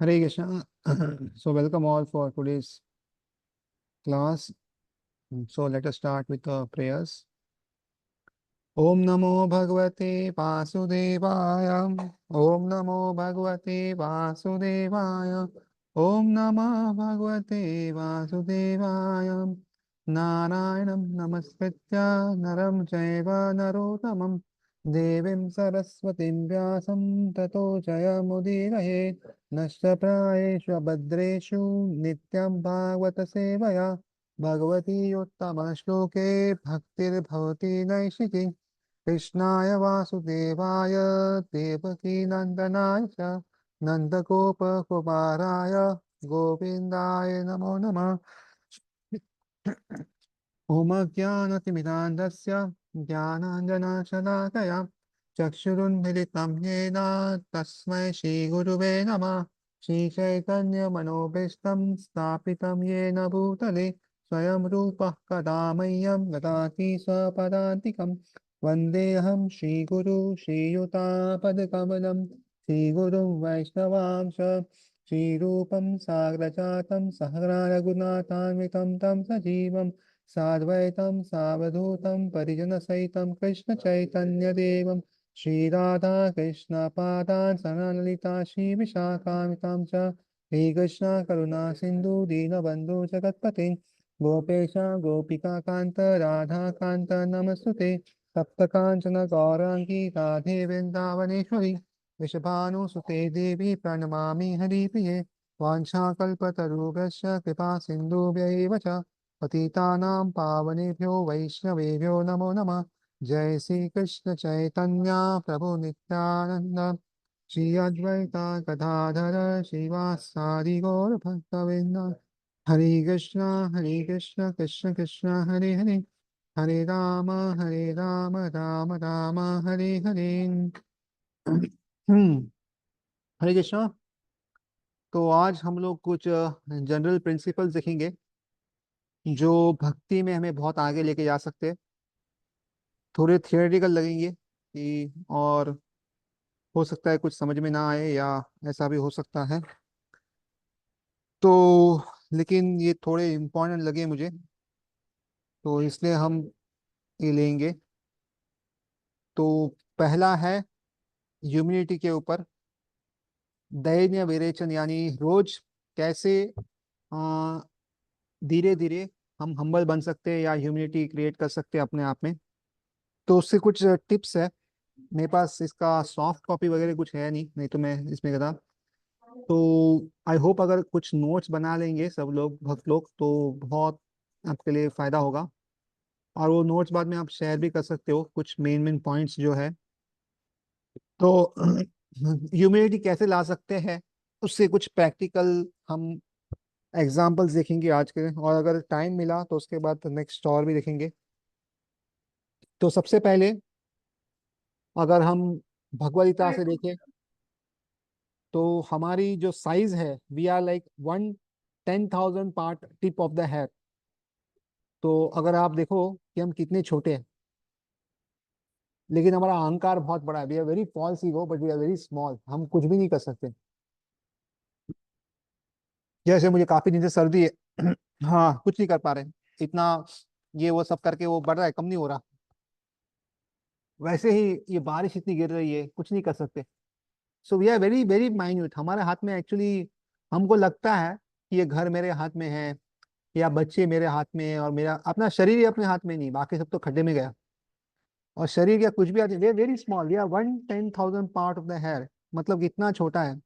Hare Krishna. So welcome all for today's class. So let us start with the prayers. Om Namo Bhagavate Vasudevaya. Om Namo Bhagavate Vasudevaya. Om Namah Bhagavate Vasudevaya. Narayanam Namaskritya Naram Chaiva Narottamam Devim Saraswatim Vyasam Tato Jayamudiraye Nashtaprayeshu Bhadreshu Nityam Bhagavata Sevaya Bhagavati Uttama Shloke Bhaktir Bhavati Naishiki कृष्णाय वासुदेवाय देवकीनन्दनाय च नन्दगोपकुमाराय गोविन्दाय नमो नमः। ॐ अज्ञानतिमिरान्धस्य ज्ञानाञ्जनशलाकया चक्षुरुन्मिलितं येन तस्मै श्रीगुरुवे नमः। श्रीचैतन्यमनोभीष्टं स्थापितं येन भूतले स्वयं रूपः कदा मह्यं ददाति स्वपदान्तिकं वन्देऽहं श्रीगुरु श्रीयुतापदकमलं श्रीगुरुं वैष्णवांश श्रीरूपं साग्रजातं सहगणा रघुनाथान्वितं तं सजीवं साद्वैतं सावधूतं परिजनसहितं कृष्णचैतन्यदेवं श्रीराधा कृष्णपादान् सनललिता श्रीविशाखान्वितां च श्रीकृष्ण करुणा सिन्धु दीनबन्धु जगत्पते गोपेश गोपिकान्त राधाकान्त नमस्तुते सप्तकाञ्चन गौराङ्गी राधे वृन्दावनेश्वरी वृषभानुसुते देवी प्रणमामि हरिप्रिये वाञ्छाकल्पतरुभ्यश्च कृपा सिन्धुभ्यैव च पतितानां पावनेभ्यो वैष्णवेभ्यो नमो नमः। जय श्री कृष्ण चैतन्य प्रभु नित्यानंद श्री अद्वैता गदाधर श्रीवासादि गौर भक्तवृंद। हरे कृष्ण कृष्ण कृष्ण हरे हरे हरे राम राम राम हरे हरे। हरे कृष्ण। तो आज हम लोग कुछ जनरल प्रिंसिपल्स देखेंगे जो भक्ति में हमें बहुत आगे लेके जा सकते हैं। थोड़े थियोरेटिकल लगेंगे कि और हो सकता है कुछ समझ में ना आए या ऐसा भी हो सकता है। तो लेकिन ये थोड़े इम्पोर्टेंट लगे मुझे, तो इसलिए हम ये लेंगे। तो पहला है ह्यूमिनिटी के ऊपर, दैन्य विरेचन, यानी रोज कैसे धीरे धीरे हम हम्बल बन सकते हैं या ह्यूमिनिटी क्रिएट कर सकते हैं अपने आप में। तो उससे कुछ टिप्स है। मेरे पास इसका सॉफ्ट कॉपी वगैरह कुछ है नहीं, नहीं तो मैं इसमें कहता। तो आई होप अगर कुछ नोट्स बना लेंगे सब लोग, भक्त लोग, तो बहुत आपके लिए फायदा होगा। और वो नोट्स बाद में आप शेयर भी कर सकते हो, कुछ मेन मेन पॉइंट्स जो है। तो ह्यूमिडिटी कैसे ला सकते हैं, उससे कुछ प्रैक्टिकल हम एग्जांपल्स देखेंगे आज के, और अगर टाइम मिला तो उसके बाद नेक्स्ट और भी देखेंगे। तो सबसे पहले अगर हम भगवद गीता से देखें तो हमारी जो साइज है, we are like 1/10,000 part tip of the hair. तो अगर आप देखो कि हम कितने छोटे हैं, लेकिन हमारा अहंकार बहुत बड़ा है। We are very false ego but we are very small. हम कुछ भी नहीं कर सकते। जैसे मुझे काफी दिन से सर्दी है हाँ, कुछ नहीं कर पा रहे इतना, ये वो सब करके वो बढ़ रहा है, कम नहीं हो रहा। वैसे ही ये बारिश इतनी गिर रही है, कुछ नहीं कर सकते। So we are very very minute. हमारे हाथ में एक्चुअली, हमको लगता है कि ये घर मेरे हाथ में है या बच्चे मेरे हाथ में है, और मेरा अपना शरीर ही अपने हाथ में नहीं, बाकी सब तो खड्डे में गया। और शरीर या कुछ भी आते, वे very small, we are 1/10,000 part of the hair. मतलब कितना छोटा है।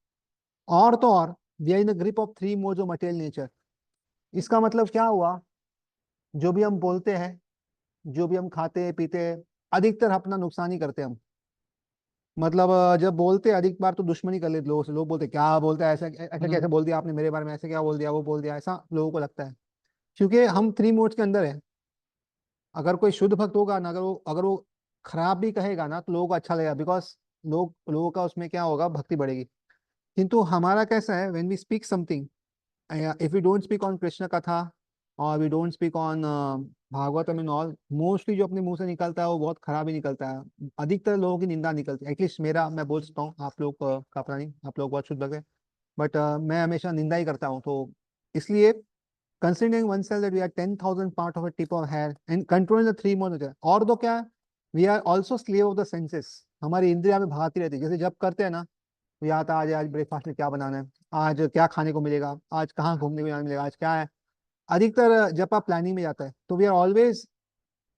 और तो और we are in the grip of three modes of material nature. इसका मतलब क्या हुआ, जो भी हम बोलते हैं, जो भी हम खाते हैं पीते हैं, अधिकतर अपना नुकसान ही करते हैं हम। मतलब जब बोलते हैं अधिक बार तो दुश्मनी कर लेते लोगों से। लोग बोलते क्या बोलते हैं, ऐसा ऐसा कैसे बोल दिया आपने मेरे बारे में, ऐसे क्या बोल दिया, वो बोल दिया, ऐसा लोगों को लगता है। क्योंकि हम थ्री मोड्स के अंदर है। अगर कोई शुद्ध भक्त होगा ना, अगर वो खराब भी कहेगा ना तो लोगों को अच्छा लगेगा, बिकॉज लोगों का उसमें क्या होगा, भक्ति बढ़ेगी। किंतु हमारा कैसा है, when we speak something, if we don't speak on Krishna कथा और we don't speak on Bhagavatam and all. Mostly जो अपने मुंह से निकलता है वो बहुत खराब ही निकलता है, अधिकतर लोगों की निंदा निकलती है। एटलीस्ट मेरा, मैं बोल सकता हूँ, आप लोग का पता नहीं, आप लोग बहुत शुद्ध लगे, बट मैं हमेशा निंदा ही करता हूँ। तो इसलिए considering oneself that we are 10,000 part of a tip of hair and controlling the three more nature, और तो क्या, we are also slave of the senses। हमारी इंद्रिया में भागती रहती है, जैसे जब करते हैं ना, तो याद आता है आज ब्रेकफास्ट में क्या बनाना है, आज क्या खाने को मिलेगा, आज कहाँ घूमने को जाने मिलेगा, आज क्या है। अधिकतर जब आप प्लानिंग में जाता है तो वी आर ऑलवेज,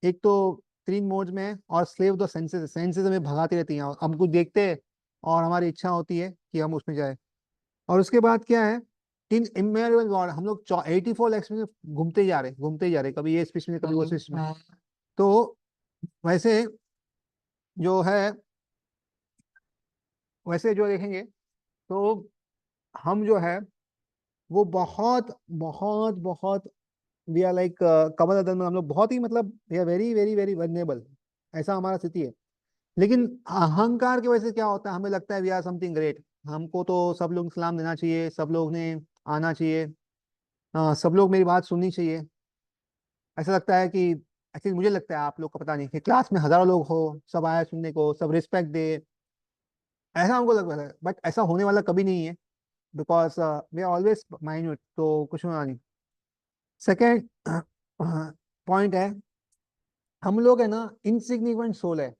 एक तो तीन मोड्स में है, और स्लेव द सेंसेस, सेंसेस हमें भगाती रहती हैं, हम कुछ देखते हैं और हमारी इच्छा होती है कि हम उसमें जाए। और उसके बाद क्या है, तीन इमेरेबल गॉड, हम लोग 84 लैक्स में घूमते ही जा रहे, घूमते ही जा रहे, कभी ये स्पेस में कभी वो स्पेस में। तो वैसे जो है, वैसे जो देखेंगे तो हम जो है वो बहुत बहुत बहुत, वी आर लाइक कमल अदल में, हम लोग बहुत ही मतलब we are very very very vulnerable, ऐसा हमारा स्थिति है। लेकिन अहंकार की वजह से क्या होता है, हमें लगता है वी आर समथिंग ग्रेट, हमको तो सब लोग सलाम देना चाहिए, सब लोग ने आना चाहिए, सब लोग मेरी बात सुननी चाहिए। ऐसा लगता है कि, एक्चुअली मुझे लगता है, आप लोग को पता नहीं, कि क्लास में हजारों लोग हो, सब आए सुनने को, सब रिस्पेक्ट दे, ऐसा हमको लगता है, बट ऐसा होने वाला कभी नहीं है, because we are always minute, तो कुछ होना नहीं। सेकेंड पॉइंट है, हम लोग है ना इनसिग्निफिकेंट सोल है,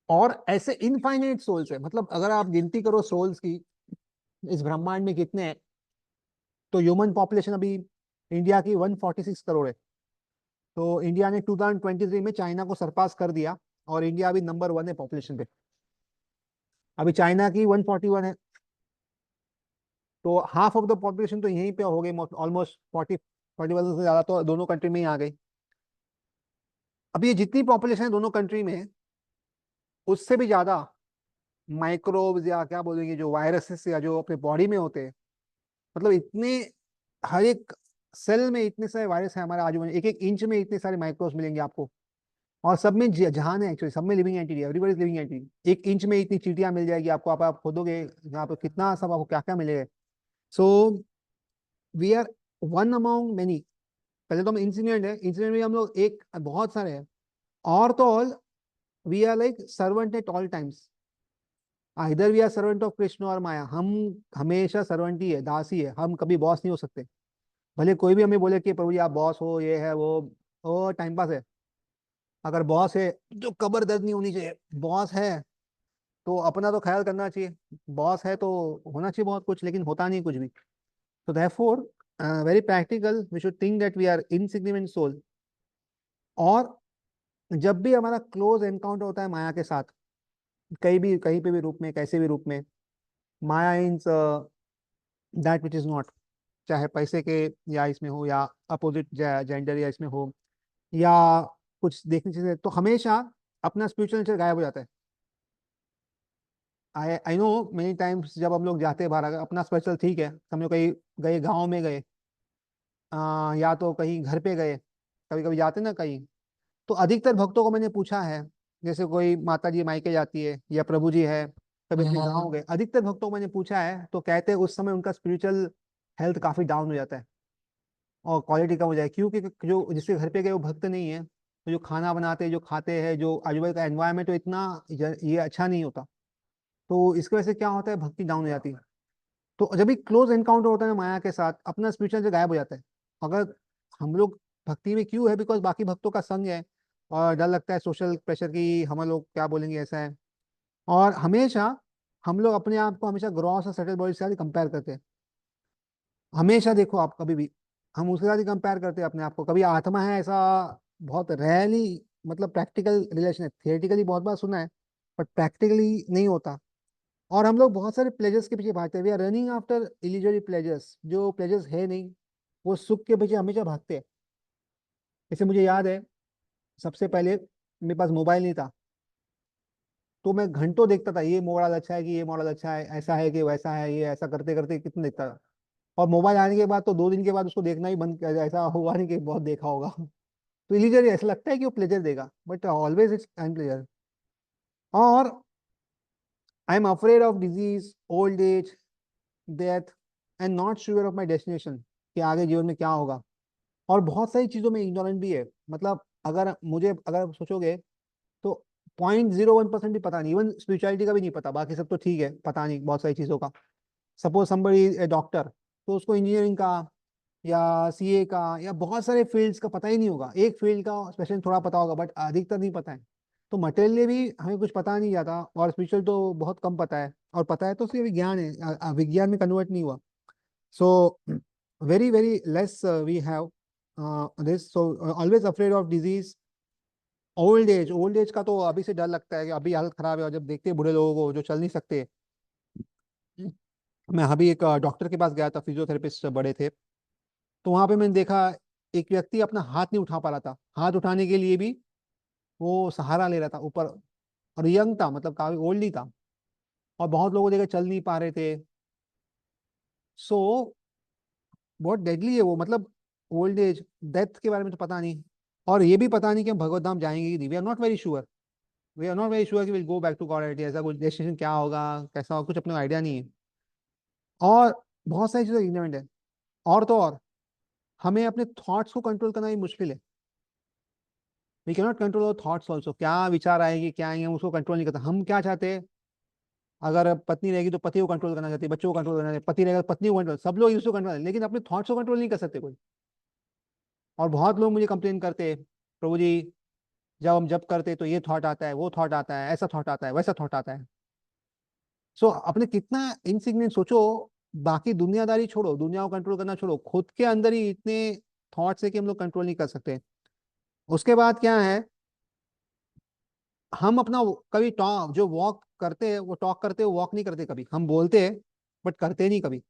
और ऐसे इनफाइनाइट सोल्स है, मतलब अगर आप गिनती करो सोल्स की इस ब्रह्मांड में कितने हैं, तो ह्यूमन पॉपुलेशन अभी इंडिया की 146 करोड़ है। तो इंडिया ने 2023 में चाइना को सरपास कर दिया, और इंडिया अभी नंबर 1 है पॉपुलेशन पे। अभी चाइना की 141 है, तो हाफ ऑफ द पॉपुलेशन तो यहीं पे हो गई, ऑलमोस्ट 40 41 से ज्यादा तो दोनों कंट्री में ही आ गई। अब ये जितनी पॉपुलेशन है दोनों कंट्री में, उससे भी ज्यादा माइक्रोब्स या क्या बोलेंगे, जो वायरसेस या जो अपने बॉडी में होते हैं, मतलब इतने, हर एक सेल में इतने सारे वायरस है हमारे आजू बाजू, एक एक इंच में इतने सारे माइक्रोब्स मिलेंगे आपको। और सब में जहान है, एक्चुअली सब में living entity, everybody is living entity. एक इंच में इतनी चींटियां मिल जाएगी आपको, आप खोदोगे यहाँ पे कितना सब, आपको क्या क्या मिलेगा। So we are one among many. पहले तो हम इंसिडेंट है, इंसिडेंट में हम लोग एक बहुत सारे हैं, और तो all we are like servant at all times. इधर we are servant of Krishna और माया, हम हमेशा सर्वेंट ही है, दास ही है, हम कभी बॉस नहीं हो सकते। भले कोई भी हमें बोले कि प्रभु जी आप बॉस हो, ये है वो टाइम पास है। अगर बॉस है तो कबर दर्द नहीं होनी चाहिए, बॉस है तो अपना तो ख्याल करना चाहिए, बॉस है तो होना चाहिए बहुत कुछ, लेकिन होता नहीं कुछ भी। तो therefore very practical, we should think that we are insignificant soul. और जब भी हमारा क्लोज एनकाउंटर होता है माया के साथ, कहीं पे भी रूप में, कैसे भी रूप में, maya in that which is not, चाहे पैसे के या इसमें हो, या अपोजिट जेंडर या इसमें हो, या कुछ देखने चीजें, तो हमेशा अपना स्पिरिचुअल नेचर गायब हो जाता है। आई नो मेनी टाइम्स जब हम लोग जाते हैं बाहर, अगर अपना स्पेशल ठीक है, हम लोग कहीं गए, गाँव में गए, या तो कहीं घर पे गए, कभी कभी जाते ना कहीं, तो अधिकतर भक्तों को मैंने पूछा है, जैसे कोई माता जी मायके जाती है या प्रभु जी है, कभी अपने गाँव गए, अधिकतर भक्तों को मैंने पूछा है तो कहते हैं उस समय उनका स्पिरिचुअल हेल्थ काफी डाउन हो जाता है, और क्वालिटी कम हो जाए, क्योंकि जो जिसके घर पे गए वो भक्त नहीं है, तो जो खाना बनाते हैं, जो खाते हैं, जो आजू बाजू का एनवायरमेंट तो इतना ये अच्छा नहीं होता, तो इसकी वजह से क्या होता है, भक्ति डाउन हो जाती है। तो जब भी क्लोज एनकाउंटर होता है ना माया के साथ, अपना स्पिरिचुअल से गायब हो जाता है। अगर हम लोग भक्ति में क्यों है, बिकॉज बाकी भक्तों का संग है, और डर लगता है सोशल प्रेशर की, हम लोग क्या बोलेंगे, ऐसा है। और हमेशा हम लोग अपने आप को हमेशा ग्रॉस और सटल बॉडी से कंपेयर करते हैं, हमेशा देखो आप कभी भी, हम उसके साथ ही कंपेयर करते हैं अपने आप को। कभी आत्मा है ऐसा बहुत रेयरली, मतलब प्रैक्टिकल रिलेशन है, थियोरेटिकली बहुत बार सुना है, बट प्रैक्टिकली नहीं होता। और हम लोग बहुत सारे प्लेजर्स के पीछे भागते हैं, we are running after illusory pleasures, जो प्लेजर्स है नहीं, वो सुख के पीछे हमेशा भागते हैं। जैसे मुझे याद है, सबसे पहले मेरे पास मोबाइल नहीं था, तो मैं घंटों देखता था, ये मॉडल अच्छा है कि ये मॉडल अच्छा है, ऐसा है कि वैसा है, ये ऐसा करते करते कितना देखता था। और मोबाइल आने के बाद तो 2 दिन के बाद उसको देखना ही बंद कर दिया, ऐसा हुआ नहीं कि बहुत देखा होगा। तो इलिजरी ऐसा लगता है कि वो प्लेजर देगा, but always it's time pleasure. और I am afraid of disease, old age, death, and not sure of my destination, कि आगे जीवन में क्या होगा। और बहुत सारी चीजों में इग्नोरेंट भी है। मतलब अगर आप सोचोगे तो 0.01% भी पता नहीं, इवन स्पिरिचुअलिटी का भी नहीं पता, बाकी सब तो ठीक है, पता नहीं बहुत सारी चीजों का। सपोज समबडी ए डॉक्टर, तो उसको इंजीनियरिंग का या सीए का या बहुत सारे फील्ड्स का पता ही नहीं होगा, एक फील्ड का स्पेशल थोड़ा पता होगा, बट अधिकतर नहीं पता है। तो मटेरियली भी हमें कुछ पता नहीं जाता, और स्पिरिचुअल तो बहुत कम पता है, और पता है तो सिर्फ विज्ञान है, विज्ञान में कन्वर्ट नहीं हुआ। So very very less we have this, so always afraid of disease. Old age का तो अभी से डर लगता है कि अभी हालत खराब है, और जब देखते हैं बूढ़े लोगों को जो चल नहीं सकते। मैं अभी एक डॉक्टर के पास गया था, फिजियोथेरेपिस्ट बड़े थे, तो वहां पे मैंने देखा एक व्यक्ति अपना हाथ नहीं उठा पा रहा था, हाथ उठाने के लिए भी वो सहारा ले रहा था ऊपर, और यंग था, मतलब काफी ओल्ड ही था, और बहुत लोगों को देखा चल नहीं पा रहे थे। सो बहुत डेडली है वो, मतलब ओल्ड एज, डेथ के बारे में तो पता नहीं, और ये भी पता नहीं कि हम भगवत धाम जाएंगे कि नहीं। We are not very sure, we are not very sure कि will go back to God at, ऐसा कुछ डेस्टिनेशन क्या होगा, कैसा होगा, कुछ अपने आइडिया नहीं है। और बहुत सारी चीजें इग्नोरेंट है। और तो और हमें अपने थॉट्स को कंट्रोल करना भी मुश्किल है। We can not control our thoughts also, क्या विचार आएंगे क्या आएंगे हम उसको कंट्रोल नहीं करते। हम क्या चाहते हैं, अगर पत्नी रहेगी तो पति को कंट्रोल करना चाहती है, बच्चों को कंट्रोल करना चाहते हैं, पति रहेगा तो पत्नी को कंट्रोल, सब लोग इसको कंट्रोल, लेकिन अपने थॉट्स को कंट्रोल नहीं कर सकते कोई। और बहुत लोग मुझे कंप्लेन करते हैं, प्रभु जी जब हम जब करते तो ये थॉट आता है, वो थॉट आता है, ऐसा थॉट आता है, वैसा थॉट आता है। सो अपने कितना इनसिग्निफिकेंट सोचो, बाकी दुनियादारी छोड़ो, दुनिया को कंट्रोल करना छोड़ो, खुद के अंदर ही इतने थॉट्स है कि हम लोग कंट्रोल नहीं कर सकते। उसके बाद क्या है, हम अपना कभी टॉक जो वॉक करते हैं वो टॉक करते हैं, वॉक नहीं करते, कभी हम बोलते हैं बट करते नहीं कभी।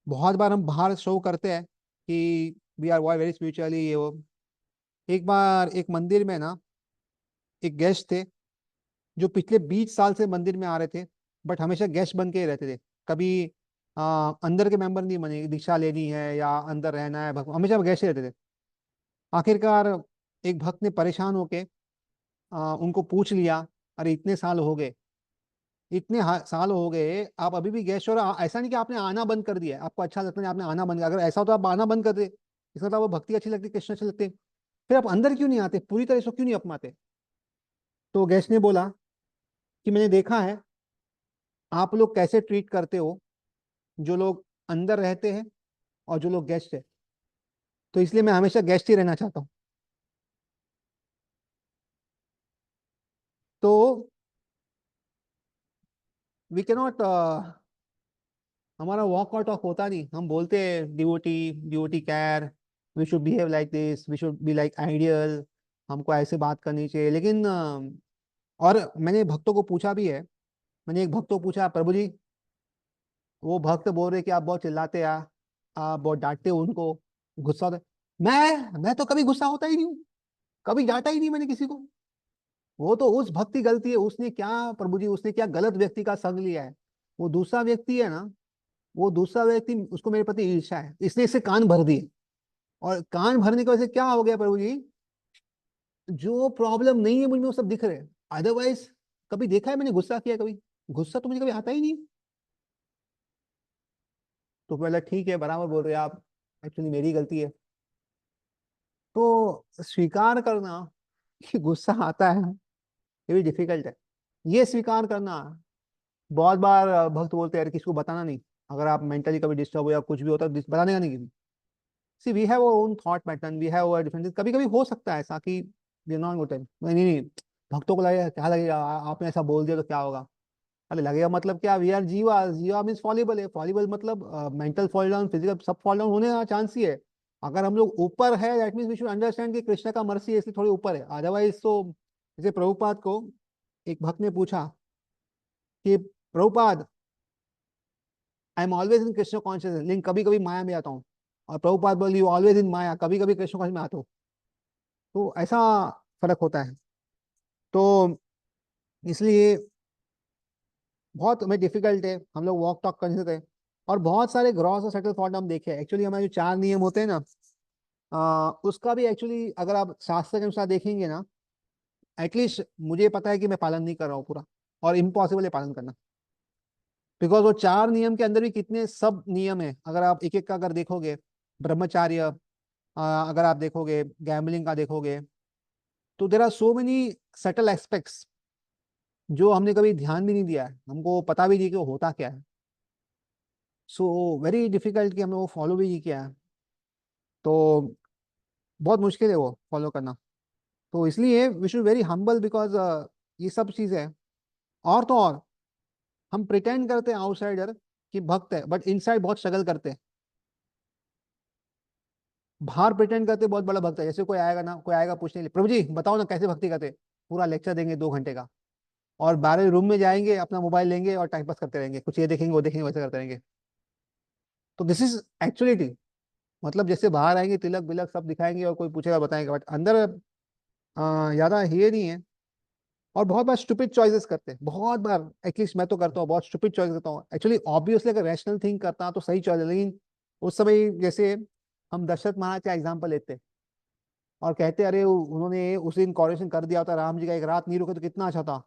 बहुत बार हम बाहर शो करते हैं कि वी आर वेरी स्पिरिचुअली, ये वो। एक बार एक मंदिर में ना एक गेस्ट थे, जो पिछले 20 साल से मंदिर में आ रहे थे, बट हमेशा गेस्ट बन के ही रहते थे। कभी अंदर के मेंबर नहीं बने, दीक्षा लेनी है या अंदर रहना है, हमेशा गेस्ट ही रहते थे। आखिरकार एक भक्त ने परेशान होके उनको पूछ लिया, अरे इतने साल हो गए, साल हो गए, आप अभी भी गेस्ट, और ऐसा नहीं कि आपने आना बंद कर दिया है, आपको अच्छा लगता नहीं आपने आना बंद किया, अगर ऐसा हो तो आप आना बंद कर दे, इसका मतलब वो भक्ति अच्छी लगती, कृष्ण अच्छे लगते, फिर आप अंदर क्यों नहीं आते, पूरी तरह से क्यों नहीं अपनाते। तो गेस्ट ने बोला कि मैंने देखा है आप लोग कैसे ट्रीट करते हो जो लोग अंदर रहते हैं और जो लोग गेस्ट है, तो इसलिए मैं हमेशा गेस्ट ही रहना चाहता हूँ। तो वी कैन नॉट, हमारा वॉक और टॉक होता नहीं, हम बोलते हैं devotee, devotee care, we should behave like this, we should be like ideal, हमको ऐसे बात करनी चाहिए, लेकिन और मैंने भक्तों को पूछा भी है, मैंने एक भक्त को पूछा, प्रभु जी, वो भक्त बोल रहे कि आप बहुत चिल्लाते हैं, आप बहुत डांटते हो उनको, गुस्सा होता है। मैं तो कभी गुस्सा होता ही नहीं हूँ, कभी डांटा ही नहीं मैंने किसी को। वो तो उस भक्त की गलती है, उसने क्या, प्रभु जी उसने क्या गलत व्यक्ति का संग लिया है। वो दूसरा व्यक्ति है ना, वो दूसरा व्यक्ति, उसको मेरे प्रति ईर्ष्या है, इसने इससे कान भर दिए, और कान भरने की वजह से क्या हो गया प्रभु जी, जो प्रॉब्लम नहीं है मुझ में वो सब दिख रहे हैं। अदरवाइज कभी देखा है मैंने गुस्सा किया, कभी गुस्सा तो मुझे कभी आता ही नहीं। तो बोला ठीक है, बराबर बोल रहे हैं आप, एक्चुअली मेरी गलती है। तो स्वीकार करना कि गुस्सा आता है, ये भी डिफिकल्ट है, ये स्वीकार करना। बहुत बार भक्त बोलते हैं यार किसको बताना नहीं, अगर आप मेंटली कभी डिस्टर्ब हो या कुछ भी होता है बताने का नहीं किसी। See we have our own thought pattern, we have our different, कभी कभी हो सकता है ऐसा कि we are not good time, नहीं नहीं नहीं, भक्तों को लगेगा क्या लगेगा, आपने ऐसा बोल दिया तो क्या होगा। अरे लगेगा मतलब क्या, वी आर जीवा, जीवा मीन्स फॉलिबल है, फॉलिबल मतलब मेंटल फॉल डाउन, फिजिकल सब फॉल डाउन होने का चांस ही है। अगर हम लोग ऊपर है that means we should understand कि कृष्ण का मर्सी है इसलिए थोड़ी ऊपर है, अदरवाइज तो। जैसे प्रभुपाद को एक भक्त ने पूछा कि Prabhupada, I am always in Krishna consciousness, लेकिन कभी कभी माया में आता हूँ। और प्रभुपाद बोली यू ऑलवेज इन माया, कभी कभी कृष्ण कॉन्शियस में आता हूँ। तो ऐसा फर्क होता है। तो इसलिए बहुत हमें डिफिकल्ट है, हम लोग वॉक टॉक कर नहीं सकते। और बहुत सारे ग्रॉस और सेटल फॉल्ट हम देखे हैं, एक्चुअली हमारे जो 4 नियम होते हैं ना, उसका भी एक्चुअली अगर आप शास्त्र के अनुसार देखेंगे ना, एटलीस्ट मुझे पता है कि मैं पालन नहीं कर रहा हूँ पूरा, और इम्पॉसिबल है पालन करना। बिकॉज वो 4 नियम के अंदर भी कितने सब नियम है, अगर आप एक एक का अगर देखोगे, ब्रह्मचार्य, अगर आप देखोगे गैम्बलिंग का देखोगे, तो there are so many subtle aspects जो हमने कभी ध्यान भी नहीं दिया है, हमको पता भी नहीं कि वो होता क्या है। सो वेरी डिफिकल्ट कि हमने वो फॉलो भी नहीं किया है, तो बहुत मुश्किल है वो फॉलो करना। तो इसलिए we should very humble because ये सब चीज़ें, और तो और हम प्रिटेंड करते हैं आउटसाइडर कि भक्त है, बट इनसाइड बहुत स्ट्रगल करते हैं। बाहर प्रिटेंड करते बहुत बड़ा भक्त है, जैसे कोई आएगा ना, कोई आएगा पूछने के लिए, प्रभु जी बताओ ना कैसे भक्ति करते, पूरा लेक्चर देंगे 2 घंटे का, और 12 रूम में जाएंगे, अपना मोबाइल लेंगे और टाइम पास करते रहेंगे, कुछ ये देखेंगे वो देखेंगे वैसे करते रहेंगे। तो दिस इज एक्चुअलिटी। मतलब जैसे बाहर आएंगे तिलक बिलक सब दिखाएंगे और कोई पूछेगा बताएंगे, बट अंदर ज्यादा ये नहीं है। और बहुत बार स्टूपिड चॉइसेस करते हैं, बहुत बार, एटलीस्ट मैं तो करता हूँ, बहुत स्टूपिड चॉइस करता हूँ एक्चुअली। ऑब्वियसली अगर रैशनल थिंक करता तो सही चॉइस है, लेकिन उस समय जैसे हम दशरथ महाराज का एग्जाम्पल लेते हैं और कहते अरे उन्होंने उस दिन कॉरेशन कर दिया होता राम जी का, एक रात नहीं रुके तो कितना अच्छा था।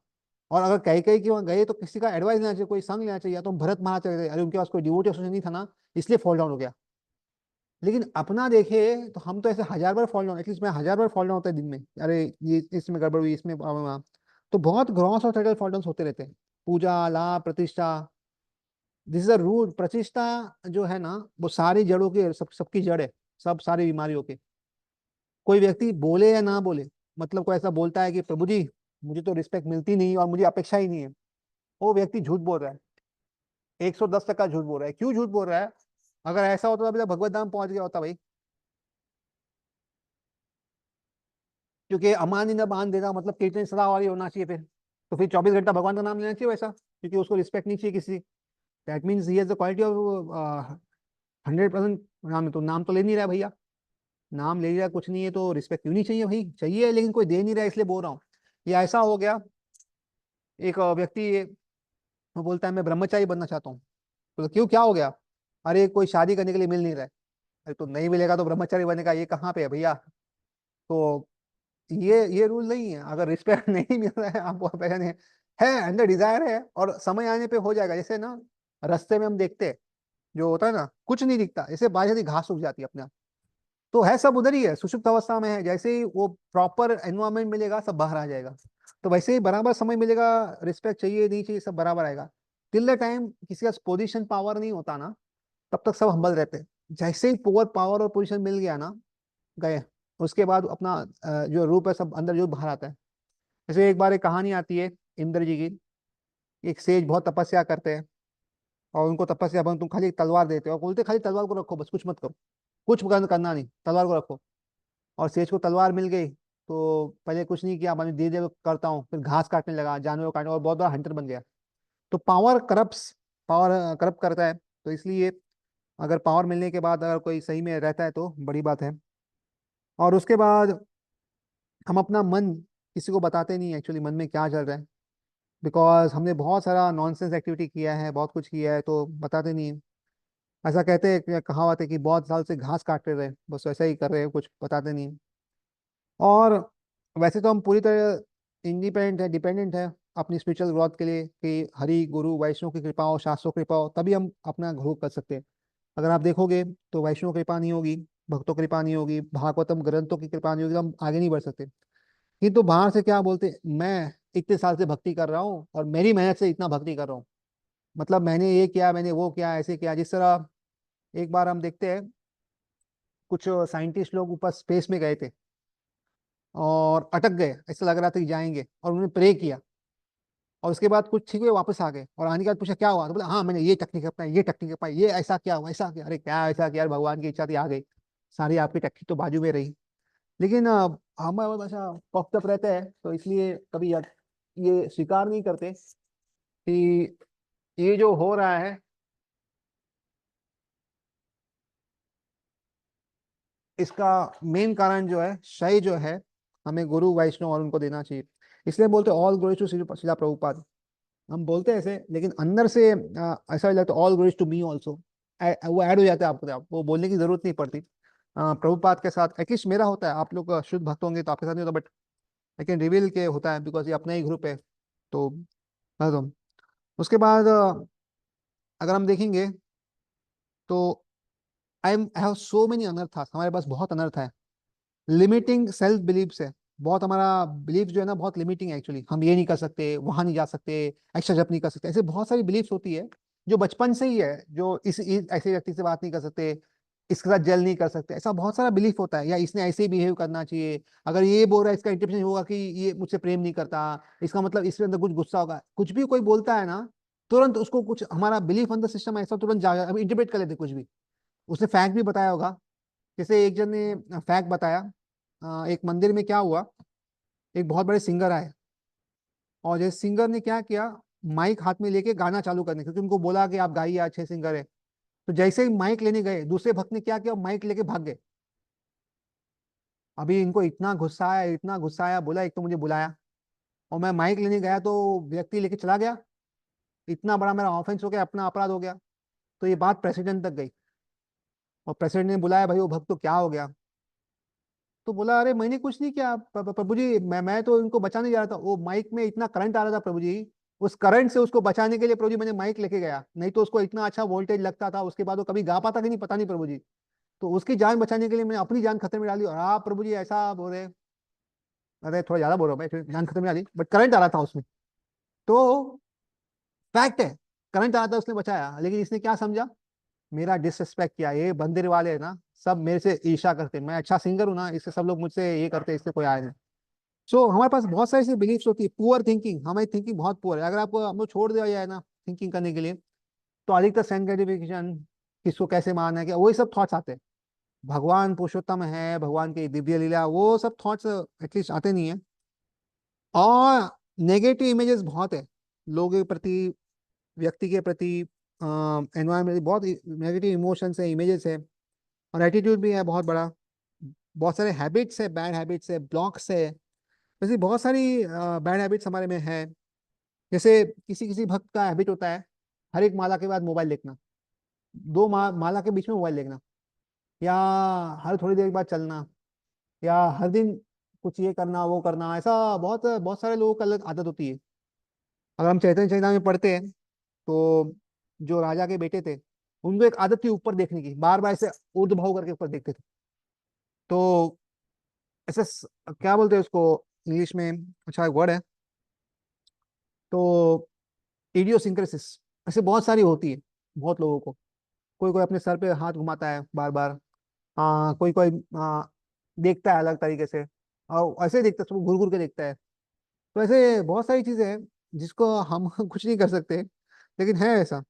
और अगर कहीं कहीं कि वहाँ गए तो किसी का एडवाइस लेना चाहिए, कोई संग लेना चाहिए, तो हम भरत महाराज चले गए, अरे उनके पास कोई डिवोटी एसोसिएशन नहीं था ना, इसलिए फॉल डाउन हो गया। लेकिन अपना देखे तो हम तो ऐसे 1000 बार फॉल डाउन, एटलीस्ट मैं 1000 बार फॉल डाउन होता है दिन में, अरे ये इसमें गड़बड़ हुई, इसमें वहाँ। तो बहुत ग्रॉस और टोटल फॉल डाउन होते रहते हैं। पूजा लाभ प्रतिष्ठा, दिस इज अ रूट। प्रतिष्ठा जो है ना, वो सारी जड़ों की, सबकी जड़ है, सब सारी बीमारियों की। कोई व्यक्ति बोले या ना बोले, मतलब कोई ऐसा बोलता है कि प्रभु जी मुझे तो रिस्पेक्ट मिलती नहीं और मुझे अपेक्षा ही नहीं है, वो व्यक्ति झूठ बोल रहा है, 110 टका झूठ बोल रहा है। क्यों झूठ बोल रहा है? अगर ऐसा होता तो अभी तक भगवत धाम पहुंच गया होता भाई। क्योंकि अमान न बांध देना मतलब कीर्तन सदावारी होना चाहिए फिर, तो फिर 24 घंटा भगवान का नाम लेना चाहिए वैसा, क्योंकि उसको रिस्पेक्ट नहीं चाहिए किसी। That means he has the quality of 100%। नाम तो ले नहीं रहा है भैया, नाम ले लिया कुछ नहीं है तो रिस्पेक्ट क्यों नहीं चाहिए भाई? चाहिए, लेकिन कोई दे नहीं रहा है इसलिए बोल रहा हूँ। ये ऐसा हो गया, एक व्यक्ति वो बोलता है मैं ब्रह्मचारी बनना चाहता हूँ। तो क्यों, क्या हो गया? अरे कोई शादी करने के लिए मिल नहीं रहा है। अरे तो नहीं मिलेगा तो ब्रह्मचारी बनेगा, ये कहाँ पे है भैया? तो ये रूल नहीं है, अगर रिस्पेक्ट नहीं मिल रहा है आपको, पैसा नहीं है अंदर डिजायर है, और समय आने पे हो जाएगा। जैसे ना रास्ते में हम देखते हैं, जो होता है ना कुछ नहीं दिखता, जैसे बारिश आती घास उग जाती है अपने आप, तो है सब उधर ही है, सुषुप्त अवस्था में है। जैसे ही वो प्रॉपर एनवायरनमेंट मिलेगा सब बाहर आ जाएगा। तो वैसे ही बराबर समय मिलेगा, रिस्पेक्ट चाहिए नहीं चाहिए सब बराबर आएगा। टिल द टाइम किसी का पोजीशन पावर नहीं होता ना, तब तक सब हम्बल रहते हैं। जैसे ही पावर पावर और पोजीशन मिल गया ना, गए, उसके बाद अपना जो रूप है सब अंदर जो बाहर आता है। जैसे एक बार एक कहानी आती है इंद्र जी की। एक सेज बहुत तपस्या करते हैं, और उनको तपस्या भंग, तुम खाली तलवार देते हो और बोलते खाली तलवार को रखो बस, कुछ मत करो, कुछ करना नहीं, तलवार को रखो। और सेज को तलवार मिल गई तो पहले कुछ नहीं किया, मैंने धीरे धीरे करता हूँ, फिर घास काटने लगा, जानवर काटने, और बहुत बड़ा हंटर बन गया। तो पावर करप्ट, पावर करप्ट करता है। तो इसलिए अगर पावर मिलने के बाद अगर कोई सही में रहता है तो बड़ी बात है। और उसके बाद हम अपना मन किसी को बताते नहीं एक्चुअली मन में क्या चल रहा है, बिकॉज हमने बहुत सारा नॉनसेंस एक्टिविटी किया है, बहुत कुछ किया है, तो बताते नहीं हैं। ऐसा कहते हैं कि कहावत है कि बहुत साल से घास काटते रहे, बस वैसा ही कर रहे हैं, कुछ बताते नहीं। और वैसे तो हम पूरी तरह इंडिपेंडेंट है, डिपेंडेंट है अपनी स्पिरिचुअल ग्रोथ के लिए, कि हरि गुरु वैष्णव की कृपा हो, शास्त्रों की कृपा हो, तभी हम अपना ग्रो कर सकते हैं। अगर आप देखोगे तो वैष्णव कृपा नहीं होगी, भक्तों की कृपा नहीं होगी, भागवतम ग्रंथों की कृपा नहीं होगी, तो हम आगे नहीं बढ़ सकते। किंतु बाहर से क्या बोलते, मैं इतने साल से भक्ति कर रहा हूँ और मेरी मेहनत से इतना भक्ति कर रहा हूँ, मतलब मैंने ये किया, मैंने वो किया, ऐसे किया। जिस तरह एक बार हम देखते हैं, कुछ साइंटिस्ट लोग ऊपर स्पेस में गए थे और अटक गए, ऐसा लग रहा था कि जाएंगे, और उन्होंने प्रे किया, और उसके बाद कुछ ठीक हुए वापस आ गए, और आने के बाद पूछा क्या हुआ, तो बोला हाँ मैंने ये टेक्निक अपनाई, ये टेक्निक अपनाई, ये ऐसा किया वैसा किया। अरे क्या ऐसा किया यार, भगवान की इच्छा थी आ गई, सारी आपकी टेक्निक तो बाजू में रही। लेकिन हम हमेशा पफ्ड अप रहते हैं, तो इसलिए कभी ये स्वीकार नहीं करते कि ये जो हो रहा है, इसका मेन कारण जो है, सही जो है, हमें गुरु वैष्णव और उनको देना चाहिए। इसलिए बोलते ऑल ग्लोरी टू शिला प्रभुपाद। हम बोलते हैं ऐसे, लेकिन अंदर से ऐसा लगता है all glories to me also. वो ऐड हो जाता है आपको, आप वो बोलने की जरूरत नहीं पड़ती। प्रभुपाद के साथ एटलीस्ट मेरा होता है, आप लोग शुद्ध भक्त होंगे तो आपके साथ नहीं होता, बट लेकिन रिवील के होता है बिकॉज ये अपना ही ग्रुप है। तो बता दो। उसके बाद अगर हम देखेंगे तो आई हैव सो मेनी अनर्थास, हमारे पास बहुत अनर्थ है। लिमिटिंग सेल्फ बिलीव्स है, बहुत हमारा बिलीफ जो है ना बहुत लिमिटिंग है एक्चुअली। हम ये नहीं कर सकते, वहां नहीं जा सकते, एक्स्ट्रा जंप नहीं कर सकते, ऐसे बहुत सारी बिलीफ्स होती है जो बचपन से ही है। जो ऐसे व्यक्ति से बात नहीं कर सकते, इसके साथ जल नहीं कर सकते, ऐसा बहुत सारा बिलीफ होता है। या इसने ऐसे ही बिहेव करना चाहिए, अगर ये बोल रहा है इसका इंटरप्रिटेशन होगा कि ये मुझसे प्रेम नहीं करता, इसका मतलब इसके अंदर कुछ गुस्सा होगा। कुछ भी कोई बोलता है ना, तुरंत उसको कुछ हमारा बिलीफ अंदर सिस्टम ऐसा तुरंत जा अभी इंटरप्रेट कर लेते कुछ भी। उसने फैक्ट भी बताया होगा, जैसे एक जन ने फैक्ट बताया, एक मंदिर में क्या हुआ, एक बहुत बड़े सिंगर आए, और जैसे सिंगर ने क्या किया, माइक हाथ में लेके गाना चालू करने, क्योंकि उनको बोला कि आप गाइए, अच्छे सिंगर है। तो जैसे ही माइक लेने गए, दूसरे भक्त ने क्या किया, माइक लेके भाग गए। अभी इनको इतना गुस्सा आया, इतना गुस्सा आया, बोला एक तो मुझे बुलाया और मैं माइक लेने गया तो व्यक्ति लेके चला गया, इतना बड़ा मेरा ऑफेंस हो गया, अपना अपराध हो गया। तो ये बात प्रेसिडेंट तक गई, और प्रेसिडेंट ने बुलाया, भाई वो भक्त तो क्या हो गया। तो बोला अरे मैंने कुछ नहीं किया प्रभु जी, मैं तो इनको बचाने जा रहा था, वो माइक में इतना करंट आ रहा था प्रभु जी, उस करंट से उसको बचाने के लिए प्रभु जी मैंने माइक लेके गया, नहीं तो उसको इतना अच्छा वोल्टेज लगता था, उसके बाद वो कभी गा पाता कि नहीं पता नहीं प्रभु जी। तो उसकी जान बचाने के लिए मैंने अपनी जान खतरे में डाली, और आप प्रभु जी ऐसा बोल रहे। अरे थोड़ा ज्यादा बोल रहा हूँ मैं, फिर जान खतरे में डाली, बट करंट आ रहा था उसमें। तो फैक्ट है, करंट आ रहा था, उसने बचाया, लेकिन इसने क्या समझा, मेरा डिसरिस्पेक्ट किया। ये मंदिर वाले है ना, सब मेरे से ईर्ष्या करते, मैं अच्छा सिंगर हूँ ना, इससे सब लोग मुझसे ये करते, इससे कोई आए नहीं। सो हमारे पास बहुत सारी ऐसी बिलीफ्स होती है। पुअर थिंकिंग, हमारी थिंकिंग बहुत पुअर है। अगर आपको हम लोग छोड़ दिया जाए ना थिंकिंग करने के लिए, तो अधिकतर सेंस ग्रेटिफिकेशन, किसको कैसे मारना है, क्या वही सब थॉट्स आते हैं। भगवान पुरुषोत्तम है, भगवान की दिव्य लीला, वो सब थॉट्स एटलीस्ट आते नहीं है। और नेगेटिव इमेजेस बहुत है, लोगों के प्रति, व्यक्ति के प्रति, एनवायरमेंट, बहुत नेगेटिव इमोशंस है, इमेजेस है। और एटीट्यूड भी है बहुत बड़ा। बहुत सारे हैबिट्स है, बैड हैबिट्स है, ब्लॉक्स है। वैसे बहुत सारी बैड हैबिट्स हमारे में है। जैसे किसी किसी भक्त का हैबिट होता है, हर एक माला के बाद मोबाइल देखना, दो माला के बीच में मोबाइल देखना, या हर थोड़ी देर बाद चलना, या हर दिन कुछ ये करना वो करना, ऐसा बहुत बहुत सारे लोगों का अलग आदत होती है। अगर हम चैतन्य चरिता में पढ़ते हैं, तो जो राजा के बेटे थे, उनको एक आदत थी ऊपर देखने की, बार बार ऐसे ऊर्ध्वभाव करके ऊपर देखते थे। तो ऐसे क्या बोलते हैं उसको इंग्लिश में, अच्छा एक वर्ड है, तो इडियोसिंक्रेसिस, ऐसे बहुत सारी होती है बहुत लोगों को। कोई कोई अपने सर पे हाथ घुमाता है बार बार, कोई कोई देखता है अलग तरीके से, और ऐसे ही देखता है, सबको घूर घूर के देखता है। तो ऐसे बहुत सारी चीजें हैं जिसको हम कुछ नहीं कर सकते, लेकिन है ऐसा।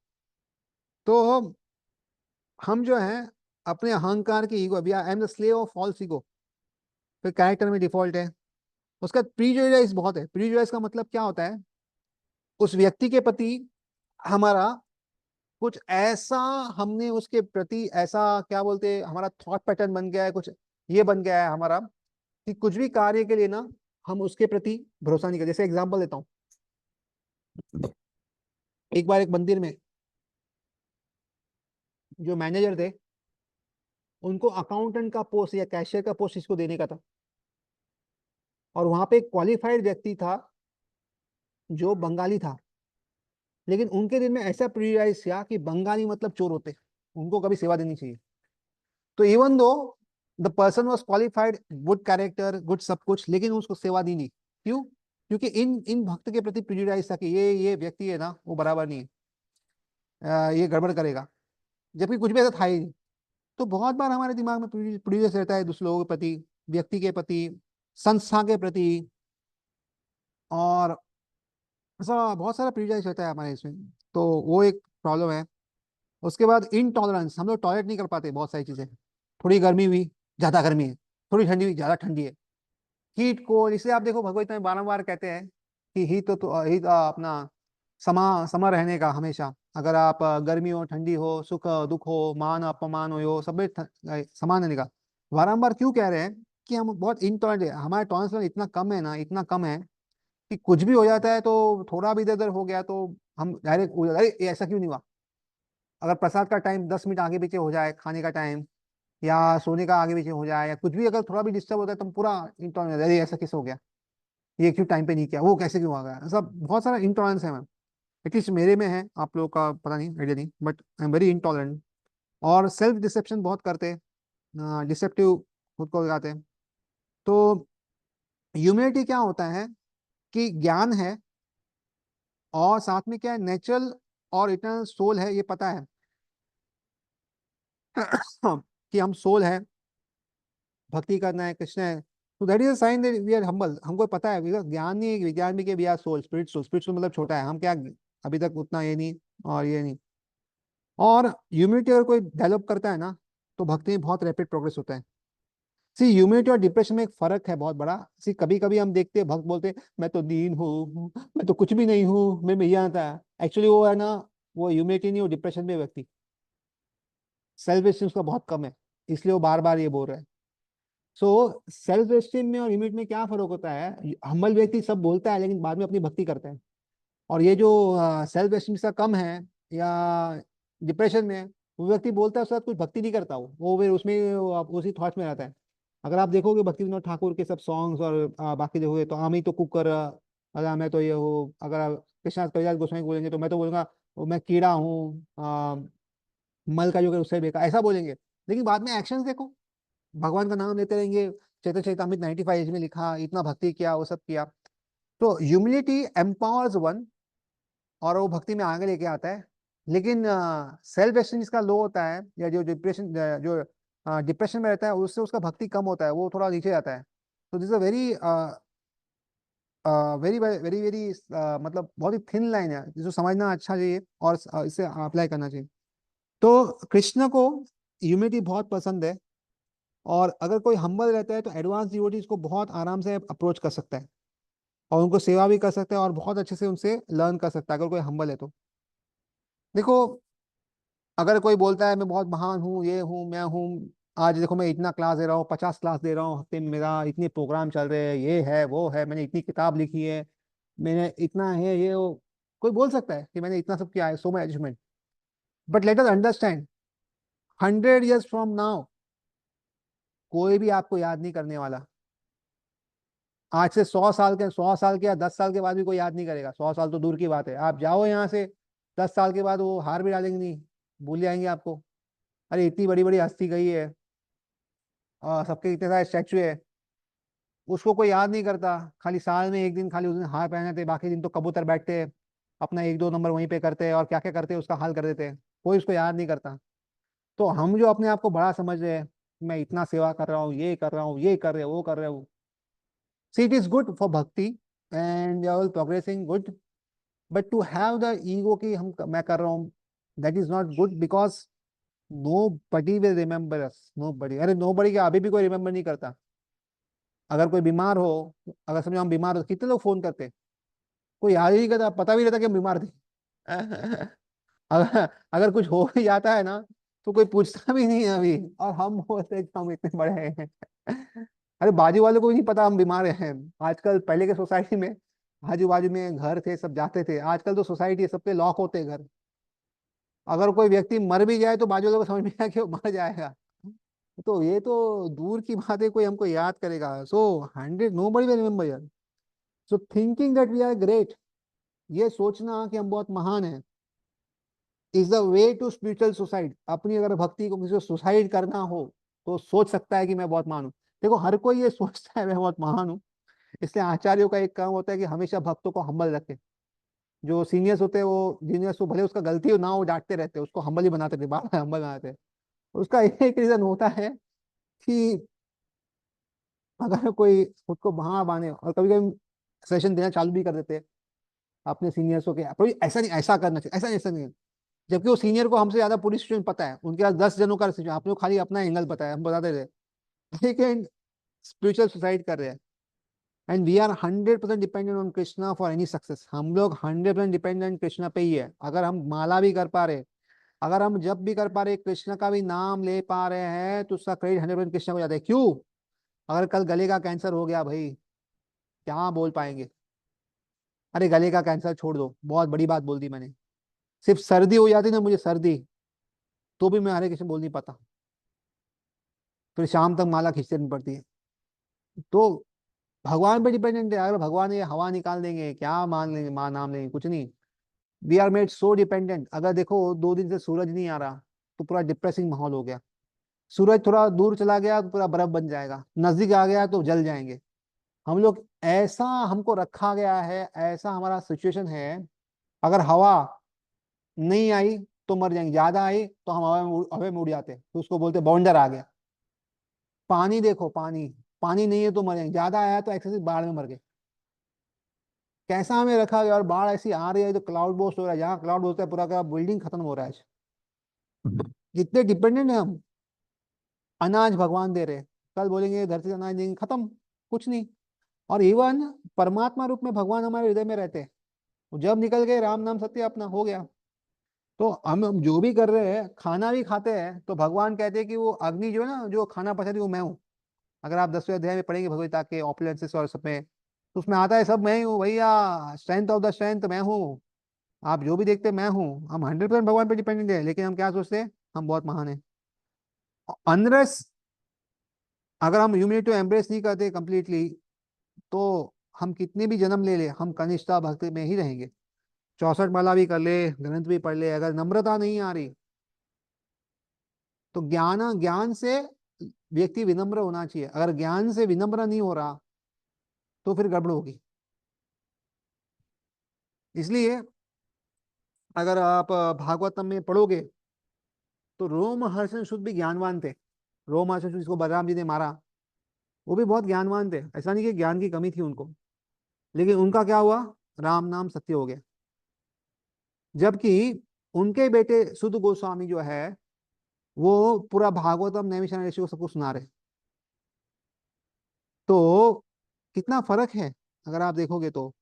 तो हम जो है अपने अहंकार की ईगो, अभी I am the slave of false ego, फिर कैरेक्टर में डिफॉल्ट है। उसका प्रीजुडिस बहुत है। प्रीजुडिस का मतलब क्या होता है, उस व्यक्ति के प्रति हमारा कुछ ऐसा, हमने उसके प्रति ऐसा क्या बोलते हैं, हमारा थॉट पैटर्न बन गया है कुछ, ये बन गया है हमारा, कि कुछ भी कार्य के लिए ना हम उसके प्रति भरोसा नहीं करते। जैसे एग्जांपल देता हूँ, एक बार एक मंदिर में जो मैनेजर थे, उनको अकाउंटेंट का पोस्ट या कैशियर का पोस्ट इसको देने का था, और वहां पे एक क्वालिफाइड व्यक्ति था जो बंगाली था, लेकिन उनके दिल में ऐसा प्रियराइज किया कि बंगाली मतलब चोर होते, उनको कभी सेवा देनी चाहिए। तो even though the person was qualified, good character, good सब कुछ, लेकिन उसको सेवा दी नहीं। क्यों? क्योंकि इन इन भक्त के प्रति प्रिजुडाइज था कि ये व्यक्ति है ना वो बराबर नहीं है, ये गड़बड़ करेगा, जबकि कुछ भी ऐसा था ही नहीं। तो बहुत बार हमारे दिमाग में प्रिजुडाइज रहता है दूसरे लोगों के प्रति, व्यक्ति के प्रति, संस्था के प्रति, और ऐसा बहुत सारा प्रिजुडाइज रहता है हमारे इसमें। तो वो एक प्रॉब्लम है। उसके बाद इनटॉलरेंस, हम लोग टॉलरेट नहीं कर पाते बहुत सारी चीजें। थोड़ी गर्मी हुई, ज्यादा गर्मी है, थोड़ी ठंडी हुई, ज्यादा ठंडी है, हीट को। इसलिए आप देखो भगवत में बारंबार कहते हैं कि हित तो हित अपना समा रहने का हमेशा। अगर आप गर्मी हो ठंडी हो, सुख दुख हो, मान अपमान हो, सब में समान रहने का बारंबार क्यों कह रहे हैं, कि हम बहुत इनटॉलरेंट है, हमारा टॉलरेंस लेवल इतना कम है ना, इतना कम है कि कुछ भी हो जाता है, तो थोड़ा भी इधर उधर हो गया तो हम डायरेक्ट, अरे ये ऐसा क्यों नहीं हुआ। अगर प्रसाद का टाइम 10 मिनट आगे पीछे हो जाए, खाने का टाइम या सोने का आगे पीछे हो जाए, या कुछ भी अगर थोड़ा भी डिस्टर्ब होता है, तो हम पूरा इंटॉलरेंस, अरे ऐसा कैसे हो गया, ये क्यों टाइम पे नहीं किया, वो कैसे क्यों आ गया, सब बहुत सारा इंटॉलरेंस है मैम। एटलीस्ट मेरे में है, आप लोगों का पता नहीं, आइडिया नहीं, but I am very intolerant. और सेल्फ डिसेप्शन बहुत करते हैं, डिसेप्टिव खुद को लगाते हैं। तो ह्यूमिलिटी क्या होता है कि ज्ञान है, और साथ में क्या है, नेचुरल और इटर्नल सोल है, ये पता है कि हम सोल है, भक्ति करना है, कृष्ण है। तो that is a sign that we are humble. हमको पता है, because ज्ञान नहीं है, विज्ञान भी, कि we are soul, spirit soul मतलब छोटा है, हम क्या अभी तक उतना ये नहीं और ये नहीं। और ह्यूमिलिटी अगर कोई डेवलप करता है ना, तो भक्ति में बहुत रैपिड प्रोग्रेस होता है। सी ह्यूमिलिटी और डिप्रेशन में एक फर्क है बहुत बड़ा। सी कभी कभी हम देखते हैं भक्त बोलते हैं मैं तो दीन हूँ, मैं तो कुछ भी नहीं हूँ, मैं यहाँ था। एक्चुअली वो है ना, वो ह्यूमिलिटी नहीं, वो डिप्रेशन में व्यक्ति, सेल्फ एस्टीम उसका बहुत कम है, इसलिए वो बार बार ये बोल रहा है। सो सेल्फ एस्टीम में और ह्यूमिलिटी में क्या फर्क होता है, हम्बल व्यक्ति सब बोलता है लेकिन बाद में अपनी भक्ति करता है। और ये जो सेल्फ एस्टीम इसका कम है या डिप्रेशन में है, वो व्यक्ति बोलता है उसके साथ कुछ भक्ति नहीं करता, वो फिर उसमें उसी थॉट्स में रहता है। अगर आप देखोगे भक्ति विनोद ठाकुर के सब सॉन्ग्स और बाकी देखोगे तो आमी तो कुकर, अगर मैं तो ये हूँ, अगर आप कृष्णा कविराज गोस्वामी को बोलेंगे तो मैं तो बोलूंगा वो मैं कीड़ा हूँ, मल का जो है उससे बेकार, ऐसा बोलेंगे। लेकिन बाद में एक्शंस देखो, भगवान का नाम लेते रहेंगे, चैतन्य चरितमृत 95 एज में लिखा, इतना भक्ति किया, वो सब किया। तो ह्यूमिलिटी एम्पावर्स वन, और वो भक्ति में आगे लेके आता है। लेकिन सेल्फ एस्टीम जिसका लो होता है, या जो डिप्रेशन, जो डिप्रेशन में रहता है, उससे उसका भक्ति कम होता है, वो थोड़ा नीचे जाता है। तो this a very very very very मतलब बहुत ही थिन लाइन है, जिसको समझना अच्छा चाहिए और इसे अप्लाई करना चाहिए। तो कृष्ण को ह्यूमिलिटी बहुत पसंद है, और अगर कोई हम्बल रहता है तो एडवांस डिवोटीज को बहुत आराम से अप्रोच कर सकता है, और उनको सेवा भी कर सकता है, और बहुत अच्छे से उनसे लर्न कर सकता है अगर कोई हम्बल है तो। देखो, अगर कोई बोलता है मैं बहुत महान हूँ, ये हूँ, मैं हूँ, आज देखो मैं इतना क्लास दे रहा हूँ, 50 क्लास दे रहा हूँ हफ्ते में, मेरा इतने प्रोग्राम चल रहे हैं, ये है वो है, मैंने इतनी किताब लिखी है, मैंने इतना है ये वो, कोई बोल सकता है कि मैंने इतना सब किया है, so much achievement. But let us understand, 100 years from now कोई भी आपको याद नहीं करने वाला। आज से 100 साल के, 100 साल के या 10 साल के बाद भी कोई याद नहीं करेगा, 100 साल तो दूर की बात है, आप जाओ यहाँ से, 10 साल के बाद वो हार भी डालेंगे नहीं, भूल जाएंगे आपको। अरे इतनी बड़ी बड़ी हस्ती गई है, और सबके इतने सारे स्टैचू है, उसको कोई याद नहीं करता। खाली साल में एक दिन, खाली उस दिन हार पहने थे, बाकी दिन तो कबूतर बैठते, अपना 1-2 नंबर वहीं पे करते और क्या क्या करते उसका हाल कर देते, कोई उसको याद नहीं करता। तो हम जो अपने आप को बड़ा समझ रहे हैं, मैं इतना सेवा कर रहा हूँ, ये कर रहा हूँ, ये कर रहे हो, वो कर रहे हो, see it is good for bhakti and we are all progressing good. But to have the ego कि हम मैं कर रहा हूँ, that is not good, because nobody will remember us, nobody, अरे नो बडी क्या, अभी भी कोई रिमेम्बर नहीं करता। अगर कोई बीमार हो, अगर समझो हम बीमार हो, कितने लोग फोन करते, कोई याद ही नहीं करता, पता भी नहीं रहता कि हम बीमार थे। अगर अगर कुछ हो भी जाता है ना, तो कोई पूछता भी नहीं है अभी, और हम बोलते हैं कि हम इतने बड़े हैं। अरे बाजू वालों को भी नहीं पता हम बीमार हैं आजकल। पहले के सोसाइटी में आजू बाजू में घर थे, सब जाते थे, आजकल तो सोसाइटी सबके लॉक होते हैं घर। अगर कोई व्यक्ति मर भी जाए तो बाजू वालों को समझ में आया कि वो मर जाएगा। तो ये तो दूर की बात है, कोई हमको याद करेगा। So 100 nobody will remember यार। So thinking that we are great, ये सोचना कि हम बहुत महान हैं, is the way to spiritual suicide. अपनी अगर भक्ति को किसी को सुसाइड करना हो, तो सोच सकता है कि मैं बहुत महान हूँ। देखो हर कोई ये सोचता है मैं बहुत महान हूँ, इसलिए आचार्यों का एक काम होता है कि हमेशा भक्तों को हम्बल रखे। जो सीनियर्स होते हैं, वो जूनियर्स को भले उसका गलती हो ना, वो डांटते रहते हैं, उसको हम्बल ही बनाते थे, बार हम्बल बनाते हैं। उसका एक रीजन होता है कि अगर कोई खुद को बहा बाने, और कभी कभी सेशन देना चालू भी कर देते हैं अपने सीनियर्स को, कि "अभी ऐसा नहीं, ऐसा करना चाहिए, ऐसा नहीं, ऐसा नहीं है।" जबकि वो सीनियर को हमसे ज्यादा पूरी सिचुएशन पता है, उनके पास 10 जनों का सिचुएशन, आपने खाली अपना एंगल बताया, हम बताते रहे। लेकिन स्पिरिचुअल सुसाइड कर रहे हैं। And we are 100% dependent on Krishna for any success. हम लोग 100% डिपेंडेंट कृष्णा पे ही है। अगर हम माला भी कर पा रहे, अगर हम जब भी कर पा रहे, कृष्ण का भी नाम ले पा रहे हैं, तो उसका क्रेडिट 100% कृष्णा को जाता है। क्यों? अगर कल गले का कैंसर हो गया भाई, क्या बोल पाएंगे? अरे गले का कैंसर छोड़ दो, बहुत बड़ी बात बोल दी मैंने, सिर्फ सर्दी हो जाती ना मुझे, सर्दी, तो भी मैं हरे कृष्ण बोल नहीं पाता, फिर शाम तक माला खींचते रहनी पड़ती है। तो भगवान पे डिपेंडेंट है। अगर भगवान ये हवा निकाल देंगे, क्या मान लेंगे, माँ नाम लेंगे, कुछ नहीं। We are made so dependent. अगर देखो 2 दिन से सूरज नहीं आ रहा, तो पूरा डिप्रेसिंग माहौल हो गया। सूरज थोड़ा दूर चला गया तो पूरा बर्फ बन जाएगा, नजदीक आ गया तो जल जाएंगे। हम लोग ऐसा हमको रखा गया है, ऐसा हमारा सिचुएशन है। अगर हवा नहीं आई तो मर जाएंगे, ज्यादा आई तो हम हवा में उड़ जाते हैं, तो उसको बोलते बाउंडर आ गया। पानी देखो, पानी पानी नहीं है तो मर जाएंगे, ज्यादा आया तो एक्सेसिव बाढ़ में मर गए। कैसा हमें रखा गया, और बाढ़ ऐसी आ रही है तो क्लाउड बर्स्ट हो रहा है, जहाँ क्लाउड होता है पूरा का बिल्डिंग खत्म हो रहा है। कितने डिपेंडेंट है हम। अनाज भगवान दे रहे हैं, कल बोलेंगे धरती से अनाज देंगे, खत्म, कुछ नहीं। और इवन परमात्मा रूप में भगवान हमारे हृदय में रहते हैं। जब निकल गए राम नाम सत्य अपना हो गया। तो हम जो भी कर रहे हैं, खाना भी खाते हैं तो भगवान कहते हैं कि वो अग्नि जो है ना, जो खाना पचाती है वो मैं हूँ। अगर आप 10वें अध्याय में पढ़ेंगे भगवद गीता के ऑपुलेंसेस और सब में, तो उसमें आता है सब मैं ही हूँ भैया, स्ट्रेंथ ऑफ द स्ट्रेंथ मैं हूँ। आप जो भी देखते हैं मैं हूँ। हम 100% भगवान पे डिपेंडेंट है, लेकिन हम क्या सोचते हैं, हम बहुत महान है। अनलेस अगर हम ह्यूमिनिटी को एम्ब्रेस नहीं करते कंप्लीटली, तो हम कितने भी जन्म ले ले, हम कनिष्ठा भक्ति में ही रहेंगे। 64 माला भी कर ले, ग्रंथ भी पढ़ ले, अगर नम्रता नहीं आ रही, तो ज्ञान ज्ञान से व्यक्ति विनम्र होना चाहिए। अगर ज्ञान से विनम्र नहीं हो रहा तो फिर गड़बड़ होगी। इसलिए अगर आप भागवतम में पढ़ोगे, तो रोमहर्षण शुद्ध भी ज्ञानवान थे। रोमहर्षण शुद्ध जिसको बलराम जी ने मारा, वो भी बहुत ज्ञानवान थे, ऐसा नहीं कि ज्ञान की कमी थी उनको। लेकिन उनका क्या हुआ, राम नाम सत्य हो गया। जबकि उनके बेटे सुध गोस्वामी जो है, वो पूरा भागवतम नैमिषारण्य ऋषि को सबको सुना रहे। तो कितना फर्क है अगर आप देखोगे तो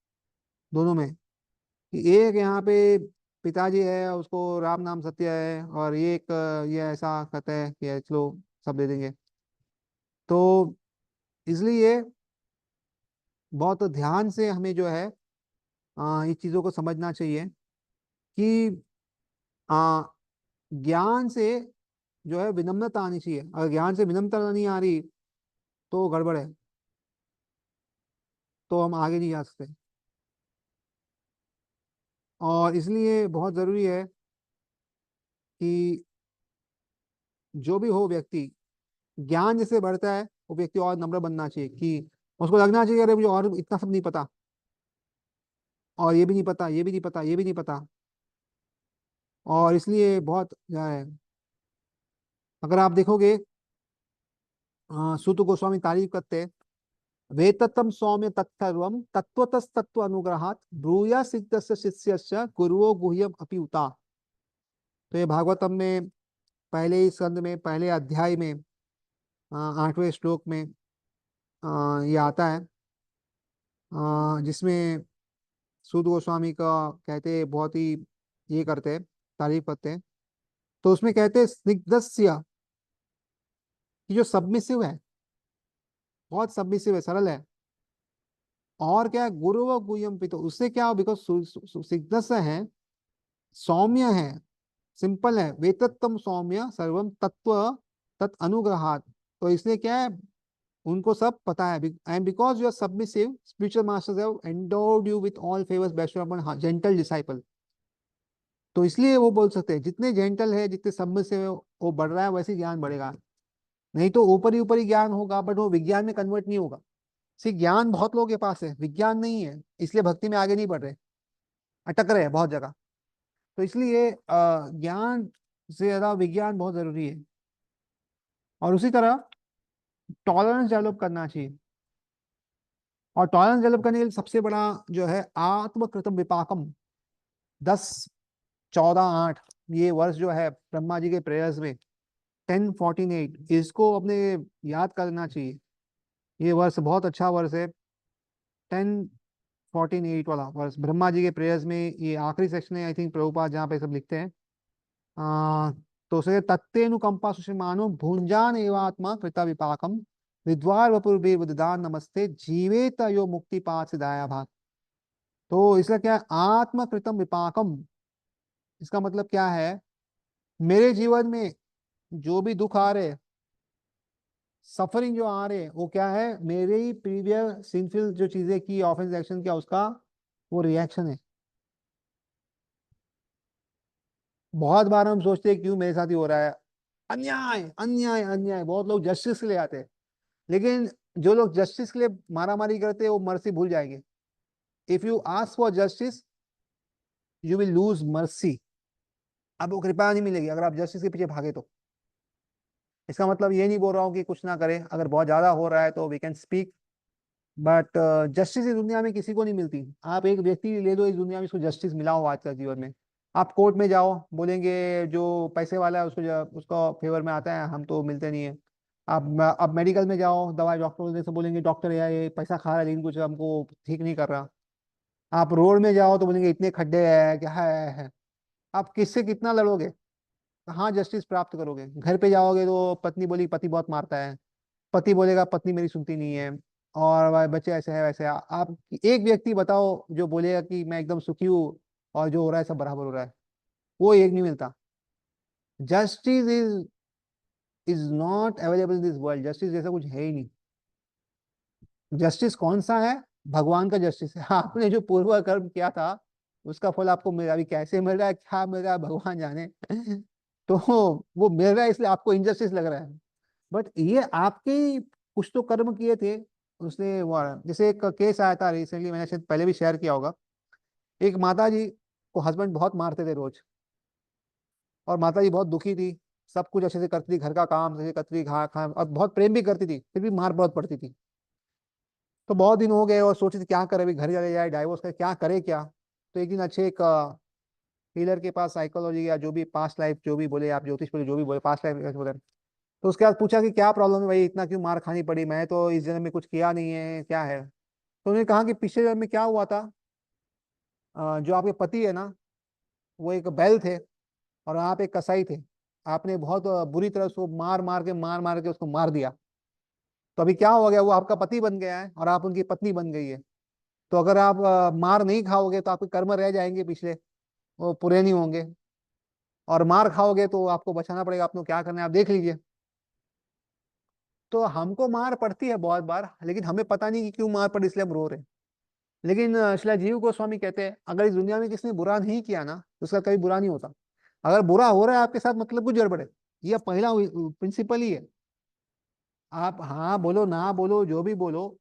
दोनों में, कि एक यहाँ पे पिताजी है, उसको राम नाम सत्य है, और ये एक ये ऐसा कहता है कि चलो सब दे देंगे। तो इसलिए बहुत ध्यान से हमें जो है इस चीजों को समझना चाहिए कि आ, ज्ञान से जो है विनम्रता आनी चाहिए। अगर ज्ञान से विनम्रता नहीं आ रही तो गड़बड़ है, तो हम आगे नहीं जा सकते। और इसलिए बहुत जरूरी है कि जो भी हो व्यक्ति, ज्ञान जैसे बढ़ता है वो व्यक्ति और नम्र बनना चाहिए, कि उसको लगना चाहिए अरे मुझे और इतना सब नहीं पता, और ये भी नहीं पता, ये भी नहीं पता, ये भी नहीं पता। और इसलिए बहुत जो है, अगर आप देखोगे सूत गोस्वामी तारीफ करते हैं, वेततम सौम्य तत्सर्वम तत्वतस्तत्व अनुग्रहात ब्रूया सिद्धस्य शिष्यस्य गुरुओ गुह्यम अपि उता। तो ये भागवतम में पहले ही स्कंद में पहले अध्याय में 8वें श्लोक में ये आता है, जिसमें सूत गोस्वामी का कहते हैं, बहुत ही ये करते हैं, तारीफ करते हैं। तो उसमें कहते हैं स्निग्धस्य, कि जो सबमिसिव है, बहुत सबमिसिव है, सरल है। और क्या है, गुरु व गुह्यम पितो, उससे क्या हो, बिकॉज स्निग्धस्य है, सौम्य है, सिंपल है, वेतत्तम सौम्य सर्वम तत्व तत् अनुग्रहात। तो इसलिए क्या है, उनको सब पता है। And because you are submissive, spiritual masters have endowed you with all favours best upon gentle disciple. तो इसलिए वो बोल सकते हैं जितने जेंटल है, जितने सबमिसिव है, वो बढ़ रहा है, वैसे ही ज्ञान बढ़ेगा। नहीं तो ऊपर ही ज्ञान होगा, बट वो विज्ञान में कन्वर्ट नहीं होगा। सिर्फ ज्ञान बहुत लोगों के पास है, विज्ञान नहीं है, इसलिए भक्ति में आगे नहीं बढ़ रहे, अटक रहे हैं बहुत जगह। तो इसलिए ज्ञान से ज्यादा विज्ञान बहुत जरूरी है। और उसी तरह टॉलरेंस डेवलप करना चाहिए। और टॉलरेंस डेवलप करने के लिए सबसे बड़ा जो है आत्मकृतम विपाकम, 10, 14, 8, ये वर्ष जो है ब्रह्मा जी के प्रेयर्स में, 10, 14, 8, इसको अपने याद करना चाहिए। ये वर्ष बहुत अच्छा वर्ष है, 10, 14, 8 वाला वर्ष ब्रह्मा जी के प्रेयर्स में। ये आखिरी सेक्शन है आई थिंक प्रभुपाद, जहाँ पे सब लिखते हैं। आ, तो उसे तत्तेनुकंपा सुषमानो भुंजान एवात्मा कृता विपाकम विद्वार वपुर्वीर विदान नमस्ते जीवेत यो मुक्ति पाथ सिधाया भाग। तो इसका क्या है, आत्मकृतम विपाकम, इसका मतलब क्या है, मेरे जीवन में जो भी दुख आ रहे, सफरिंग जो आ रहे, वो क्या है, मेरे ही प्रीवियस सिंफुल जो चीजें की, ऑफेंस एक्शन किया, उसका वो रिएक्शन है। बहुत बार हम सोचते हैं क्यों मेरे साथ ही हो रहा है, अन्याय अन्याय अन्याय, बहुत लोग जस्टिस के लिए आते हैं, लेकिन जो लोग जस्टिस के लिए मारामारी करते हैं वो मर्सी भूल जाएंगे। If you ask for justice U will lose mercy, आपको कृपा नहीं मिलेगी अगर आप जस्टिस के पीछे भागे तो। इसका मतलब ये नहीं बोल रहा हूँ कि कुछ ना करें, अगर बहुत ज्यादा हो रहा है तो we can speak, but justice इस दुनिया में किसी को नहीं मिलती। आप एक व्यक्ति ले दो इस दुनिया में इसको जस्टिस मिला हो आज का जीवन में, आप कोर्ट में जाओ बोलेंगे जो पैसे वाला है उसको उसका फेवर में आता है, हम तो मिलते नहीं है। आप अब मेडिकल में जाओ, दवाई डॉक्टर से बोलेंगे डॉक्टर यार ये पैसा खा रहा है लेकिन कुछ हमको ठीक नहीं कर रहा। आप रोड में जाओ तो बोलेंगे इतने खड्डे हैं क्या है। आप किससे कितना लड़ोगे, कहाँ जस्टिस प्राप्त करोगे। घर पे जाओगे तो पत्नी बोली पति बहुत मारता है, पति बोलेगा पत्नी मेरी सुनती नहीं है, और बच्चे ऐसे है वैसे है। आप एक व्यक्ति बताओ जो बोलेगा कि मैं एकदम सुखी हूँ और जो हो रहा है सब बराबर हो रहा है, वो एक नहीं मिलता। Justice is not available in this world, justice जैसा कुछ है ही नहीं। जस्टिस कौन सा है, भगवान का जस्टिस है। आपने जो पूर्व कर्म किया था उसका फल आपको मिल रहा है, अभी कैसे मिल रहा है क्या मिल रहा है भगवान जाने। तो वो मिल रहा है इसलिए आपको इनजस्टिस लग रहा है, बट ये आपके कुछ तो कर्म किए थे उसने वो। जैसे एक केस आया था रिसेंटली, मैंने शायद पहले भी शेयर किया होगा। एक माता जी को हस्बैंड बहुत मारते थे रोज, और माता जी बहुत दुखी थी, सब कुछ अच्छे से करती थी, घर का काम अच्छे से करती थी, खा खा और बहुत प्रेम भी करती थी, फिर भी मार बहुत पड़ती थी। तो बहुत दिन हो गए और सोची थी क्या करे, अभी घर चले जाए डाइवोर्स करे, क्या करे क्या। तो एक दिन अच्छे एक हीलर के पास, साइकोलॉजी या जो भी पास्ट लाइफ जो भी बोले आप, ज्योतिष बोले जो भी बोले, पास्ट लाइफ बोले। तो उसके बाद पूछा कि क्या प्रॉब्लम है भाई, इतना क्यों मार खानी पड़ी, मैं तो इस जन्म में कुछ किया नहीं है क्या है। तो उन्होंने कहा कि पिछले जन्म में क्या हुआ था, जो आपके पति है ना वो एक बैल थे और आप एक कसाई थे, आपने बहुत बुरी तरह उसको मार मार के उसको मार दिया। तो अभी क्या हो गया, वो आपका पति बन गया है और आप उनकी पत्नी बन गई है। तो अगर आप मार नहीं खाओगे तो आपके कर्म रह जाएंगे पिछले, वो पूरे नहीं होंगे। और मार खाओगे तो आपको बचाना पड़ेगा, आपको क्या करना है आप देख लीजिए। तो हमको मार पड़ती है बहुत बार, लेकिन हमें पता नहीं कि क्यों मार पड़ी, इसलिए हम रो रहे हैं। लेकिन श्रीला जीव गोस्वामी कहते हैं अगर इस दुनिया में किसी ने बुरा नहीं किया ना तो उसका कभी बुरा नहीं होता। अगर बुरा हो रहा है आपके साथ मतलब कुछ गड़बड़ है, यह पहला प्रिंसिपल ही है। आप हाँ बोलो ना बोलो जो भी बोलो,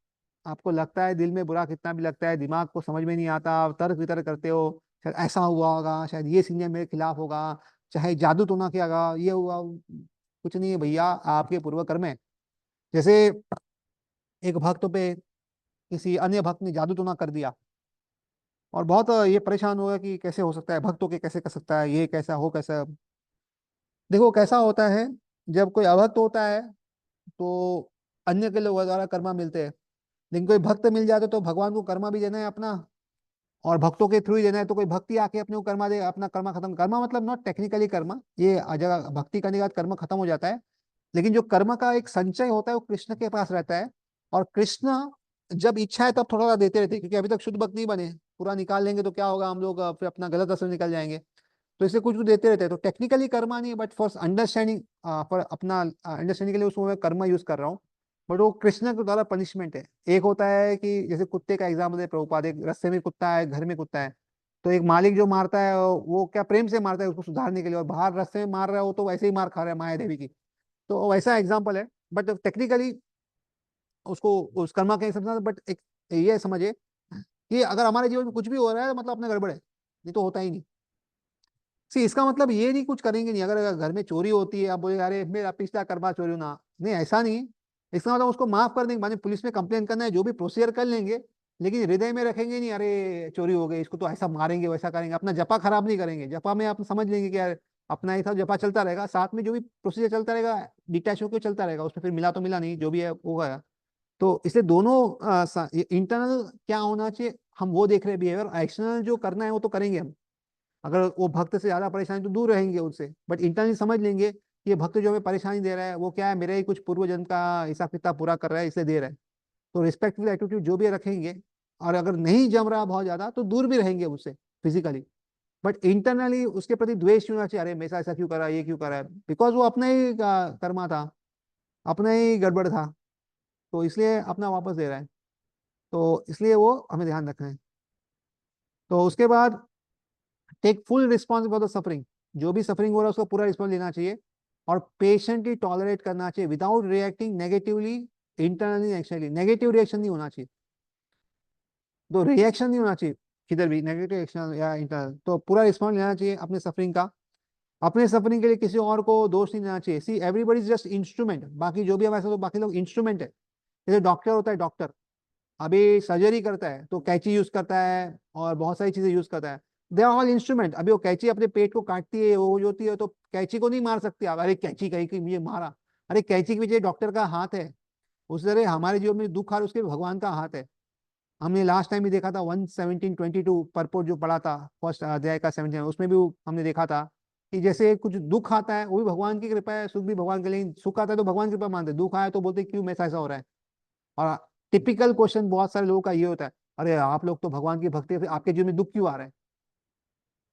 आपको लगता है दिल में बुरा कितना भी लगता है, दिमाग को समझ में नहीं आता, आप तर्क वितर्क करते हो, शायद ऐसा हुआ होगा, शायद ये सीनियर मेरे खिलाफ होगा, चाहे जादू टोना किया होगा, ये हुआ। कुछ नहीं है भैया, आपके पूर्व कर्म है। जैसे एक भक्त पे किसी अन्य भक्त ने जादू टोना कर दिया, और बहुत ये परेशान हुआ कि कैसे हो सकता है, भक्तों के कैसे कर सकता है, ये कैसा हो कैसा। देखो कैसा होता है, जब कोई अभक्त होता है तो अन्य के लोगों द्वारा कर्मा मिलते हैं, लेकिन कोई भक्त मिल जाते तो भगवान को कर्मा भी देना है अपना, और भक्तों के थ्रू ही देना है। तो कोई भक्ति आके अपने को कर्मा दे, अपना कर्मा खत्म, कर्मा मतलब नॉट टेक्निकली कर्मा, ये जगह भक्ति करने के बाद कर्म खत्म हो जाता है, लेकिन जो कर्म का एक संचय होता है वो कृष्ण के पास रहता है। और कृष्ण जब इच्छा है तब थोड़ा थोड़ा देते रहते हैं, क्योंकि अभी तक शुद्ध भक्त नहीं बने, पूरा निकाल लेंगे तो क्या होगा, हम लोग फिर अपना गलत असर निकल जाएंगे। तो इसलिए कुछ कुछ देते रहते हैं, तो टेक्निकली कर्मा नहीं, बट फॉर अंडरस्टैंडिंग, फॉर अपना अंडरस्टैंडिंग के लिए उसको मैं कर्मा यूज कर रहा हूँ। बट वो कृष्ण के द्वारा पनिशमेंट है। एक होता है कि जैसे कुत्ते का एग्जाम्पल है प्रभुपाद, एक रास्ते में कुत्ता है, घर में कुत्ता है, तो एक मालिक जो मारता है वो क्या प्रेम से मारता है उसको सुधारने के लिए, और बाहर रास्ते में मार रहा है वो तो वैसे ही मार खा रहा है माया देवी की। तो वैसा एग्जाम्पल है, बट टेक्निकली उसको उस कर्मा के हिसाब से, बट एक ये समझिए कि अगर हमारे जीवन में कुछ भी हो रहा है तो मतलब अपने गड़बड़ है, नहीं तो होता ही नहीं। सी इसका मतलब ये नहीं कुछ करेंगे नहीं, अगर घर में चोरी होती है आप बोले अरे मेरा पिछला कर्मा चोरी होना, नहीं ऐसा नहीं है। इसका मतलब उसको माफ कर देंगे, माने पुलिस में कंप्लेन करना है जो भी प्रोसीजर कर लेंगे, लेकिन हृदय में रखेंगे नहीं अरे चोरी हो गई इसको तो ऐसा मारेंगे वैसा करेंगे, अपना जपा खराब नहीं करेंगे। जपा में आप समझ लेंगे कि यार अपना ही था, जपा चलता रहेगा, साथ में जो भी प्रोसीजर चलता रहेगा डिटैच होकर चलता रहेगा, उसमें फिर मिला तो मिला नहीं जो भी है वो गया। तो इसलिए दोनों इंटरनल क्या होना चाहिए हम वो देख रहे हैं बिहेवियर, एक्सटर्नल जो करना है वो तो करेंगे हम। अगर वो भक्त से ज्यादा परेशानी तो दूर रहेंगे उससे, बट इंटरनली समझ लेंगे कि ये भक्त जो हमें परेशानी दे रहा है वो क्या है, मेरे ही कुछ पूर्व जन्म का हिसाब किताब पूरा कर रहा है इसलिए दे रहा है। तो रिस्पेक्टफुल एटीट्यूड जो भी रखेंगे, और अगर नहीं जम रहा बहुत ज्यादा तो दूर भी रहेंगे उससे फिजिकली, बट इंटरनली उसके प्रति द्वेष क्यों ना चाहिए, अरे मेरे साथ ऐसा क्यों करा, ये क्यों करा है, बिकॉज वो अपना ही कर्मा था, अपना ही गड़बड़ था, तो इसलिए अपना वापस दे रहा है। तो इसलिए वो हमें ध्यान रखना है। तो उसके बाद take full responsibility for the suffering. जो भी सफरिंग हो रहा है उसका पूरा रिस्पॉन्स लेना चाहिए और पेशेंटली टॉलरेट करना चाहिए without reacting negatively internally externally. Negative reaction नहीं होना चाहिए, तो रिएक्शन नहीं होना चाहिए किधर भी नेगेटिव एक्शन या इंटरनल, तो पूरा रिस्पॉन्स लेना चाहिए अपने सफरिंग का। अपने सफरिंग के लिए किसी और को दोष नहीं देना चाहिए। See everybody is just instrument, बाकी जो भी है वैसे तो बाकी लोग इंस्ट्रूमेंट है। जैसे डॉक्टर होता है, डॉक्टर अभी सर्जरी करता है तो कैंची यूज करता है और बहुत सारी चीजें यूज करता है। They are all instrument. अभी वो कैंची अपने पेट को काटती है, वो जो होती है, तो कैंची को नहीं मार सकती आप, अरे कैंची कहीं की मुझे मारा। अरे कैंची के पीछे डॉक्टर का हाथ है। उस तरह हमारे जीवन में दुख आ रहा है उसके भगवान का हाथ है। हमने लास्ट टाइम भी देखा था 11722 परपोर्ट जो पढ़ा था फर्स्ट अध्याय का 17, उसमें भी हमने देखा था कि जैसे कुछ दुख आता है वो भी भगवान की कृपा है, सुख भी भगवान के लिए। सुख आता है तो भगवान की कृपा मानते हैं, दुख आया तो बोलते हैं, क्यों मेरे साथ ऐसा हो रहा है। और टिपिकल क्वेश्चन बहुत सारे लोगों का ये होता है, अरे आप लोग तो भगवान की भक्ति करते, आपके जीवन में दुख क्यों आ रहा है।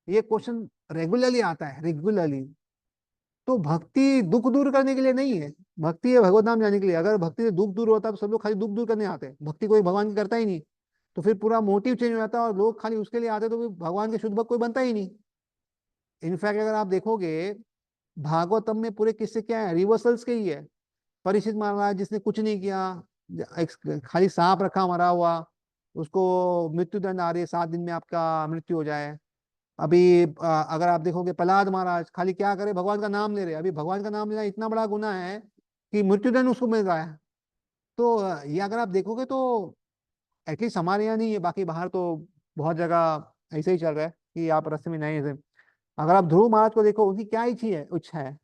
ये क्वेश्चन रेगुलरली आता है, रेगुलरली। तो भक्ति दुख दूर करने के लिए नहीं है, भक्ति है भगवत नाम जाने के लिए। अगर भक्ति से दुख दूर होता तो सब लोग खाली दुख दूर करने आते हैं, भक्ति कोई भगवान की करता ही नहीं। तो फिर पूरा मोटिव चेंज हो जाता है और लोग खाली उसके लिए आते, तो फिर भगवान के शुद्ध भक्त कोई बनता ही नहीं। इनफैक्ट अगर आप देखोगे भागवतम में पूरे किस्से क्या है, रिवर्सल्स के ही है। परीक्षित महाराज जिसने कुछ नहीं किया, खाली सांप रखा मरा हुआ, उसको मृत्यु दंड आ रही है, 7 दिन में आपका मृत्यु हो जाए। अभी अगर आप देखोगे प्रहलाद महाराज खाली क्या करे, भगवान का नाम ले रहे। अभी भगवान का नाम लेना इतना बड़ा गुनाह है कि मृत्युदंड उसको मिल रहा है। तो ये अगर आप देखोगे तो एटलीस्ट हमारे यहाँ नहीं है, बाकी बाहर तो बहुत जगह ऐसे ही चल रहा है कि आप रास्ते में नहीं ऐसे। अगर आप ध्रुव महाराज को देखो, उनकी क्या इच्छा है,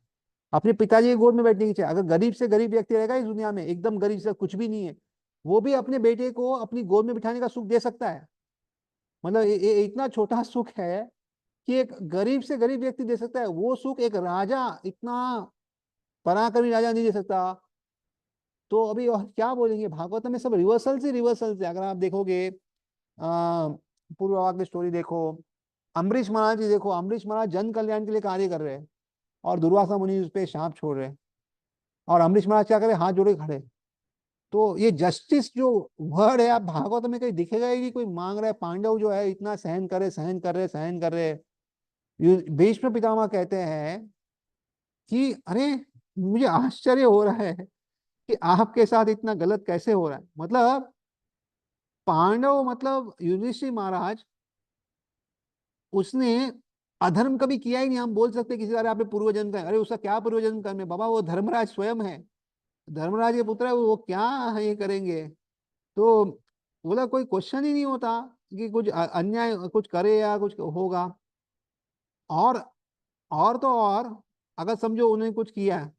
अपने पिताजी के गोद में बैठने की इच्छा है। अगर गरीब से गरीब व्यक्ति रहेगा इस दुनिया में, एकदम गरीब से कुछ भी नहीं है, वो भी अपने बेटे को अपनी गोद में बिठाने का सुख दे सकता है। मतलब ये इतना छोटा सुख है कि एक गरीब से गरीब व्यक्ति दे सकता है वो सुख, एक राजा, इतना पराक्रमी राजा नहीं दे सकता। तो अभी और क्या बोलेंगे, भागवत में सब रिवर्सल से अगर आप देखोगे पूर्व की स्टोरी देखो, अम्बरीश महाराज जी देखो, अम्बरीश महाराज जन कल्याण के लिए कार्य कर रहे हैं और दुर्वासा मुनि उस पर शाप छोड़ रहे हैं, और अम्बरीश महाराज क्या करे, हाथ जोड़े खड़े। तो ये जस्टिस जो वर्ड है आप भागवत में कहीं दिखेगा ही नहीं। कोई मांग रहा है, पांडव जो है इतना सहन करे, सहन कर रहे। भीष्म पितामह कहते हैं कि अरे मुझे आश्चर्य हो रहा है कि आपके साथ इतना गलत कैसे हो रहा है। मतलब पांडव, मतलब युधिष्ठिर महाराज, उसने अधर्म कभी किया ही नहीं। हम बोल सकते किसी, अरे आपने पूर्व जन्म का, अरे उसका क्या पूर्व जन्म कर्म है बाबा, वो धर्मराज स्वयं है, धर्मराज के पुत्र है, वो क्या ये करेंगे। तो बोला कोई क्वेश्चन ही नहीं होता कि कुछ अन्याय कुछ करे या कुछ होगा। और तो और अगर समझो उन्होंने कुछ किया है,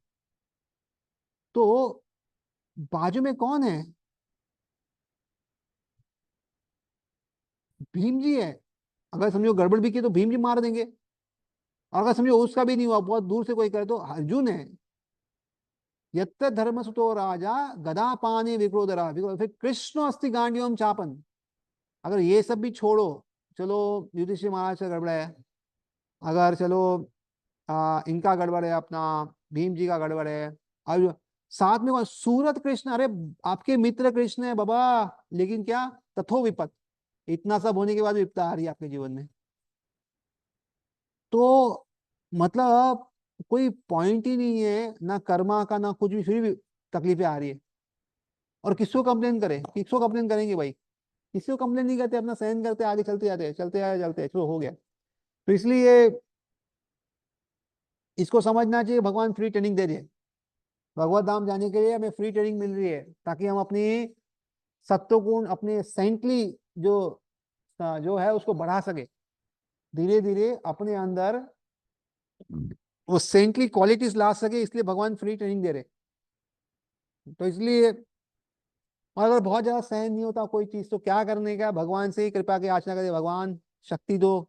तो बाजू में कौन है, भीम जी है। अगर समझो गड़बड़ भी की तो भीम जी मार देंगे, और अगर समझो उसका भी नहीं हुआ, बहुत दूर से कोई करे, तो अर्जुन है। यत्र धर्मसुतो राजा गदा पाने विक्रोधरा, फिर कृष्ण अस्ति गांडीवम चापन। अगर ये सब भी छोड़ो, चलो युधिष्ठिर महाराज का गड़बड़ है, अगर चलो इनका गड़बड़ है, अपना भीम जी का गड़बड़ है, और साथ में कौन, सूरत कृष्ण, अरे आपके मित्र कृष्ण है बाबा, लेकिन क्या, तथो विपत, इतना सब होने के बाद विपदा आ रही है आपके जीवन में। तो मतलब कोई पॉइंट ही नहीं है ना कर्मा का ना कुछ भी, फिर भी तकलीफें आ रही है। और किसको कंप्लेन करें, किसको कंप्लेन करेंगे भाई, किसी को कंप्लेन नहीं करते, अपना सहन करते आगे चलते जाते हैं, चलते हैं, चलो हो गया। तो इसलिए इसको समझना चाहिए, भगवान फ्री ट्रेनिंग दे रहे हैं। भगवत धाम जाने के लिए हमें फ्री ट्रेनिंग मिल रही है, ताकि हम अपनी सत्वगुण, अपने सेंटली जो जो है उसको बढ़ा सके, धीरे धीरे अपने अंदर वो सेंटली क्वालिटीज ला सके। इसलिए भगवान फ्री ट्रेनिंग दे रहे। तो इसलिए, और अगर बहुत ज्यादा सहन नहीं होता कोई चीज, तो क्या करने का, भगवान से ही कृपा की याचना करें, भगवान शक्ति दो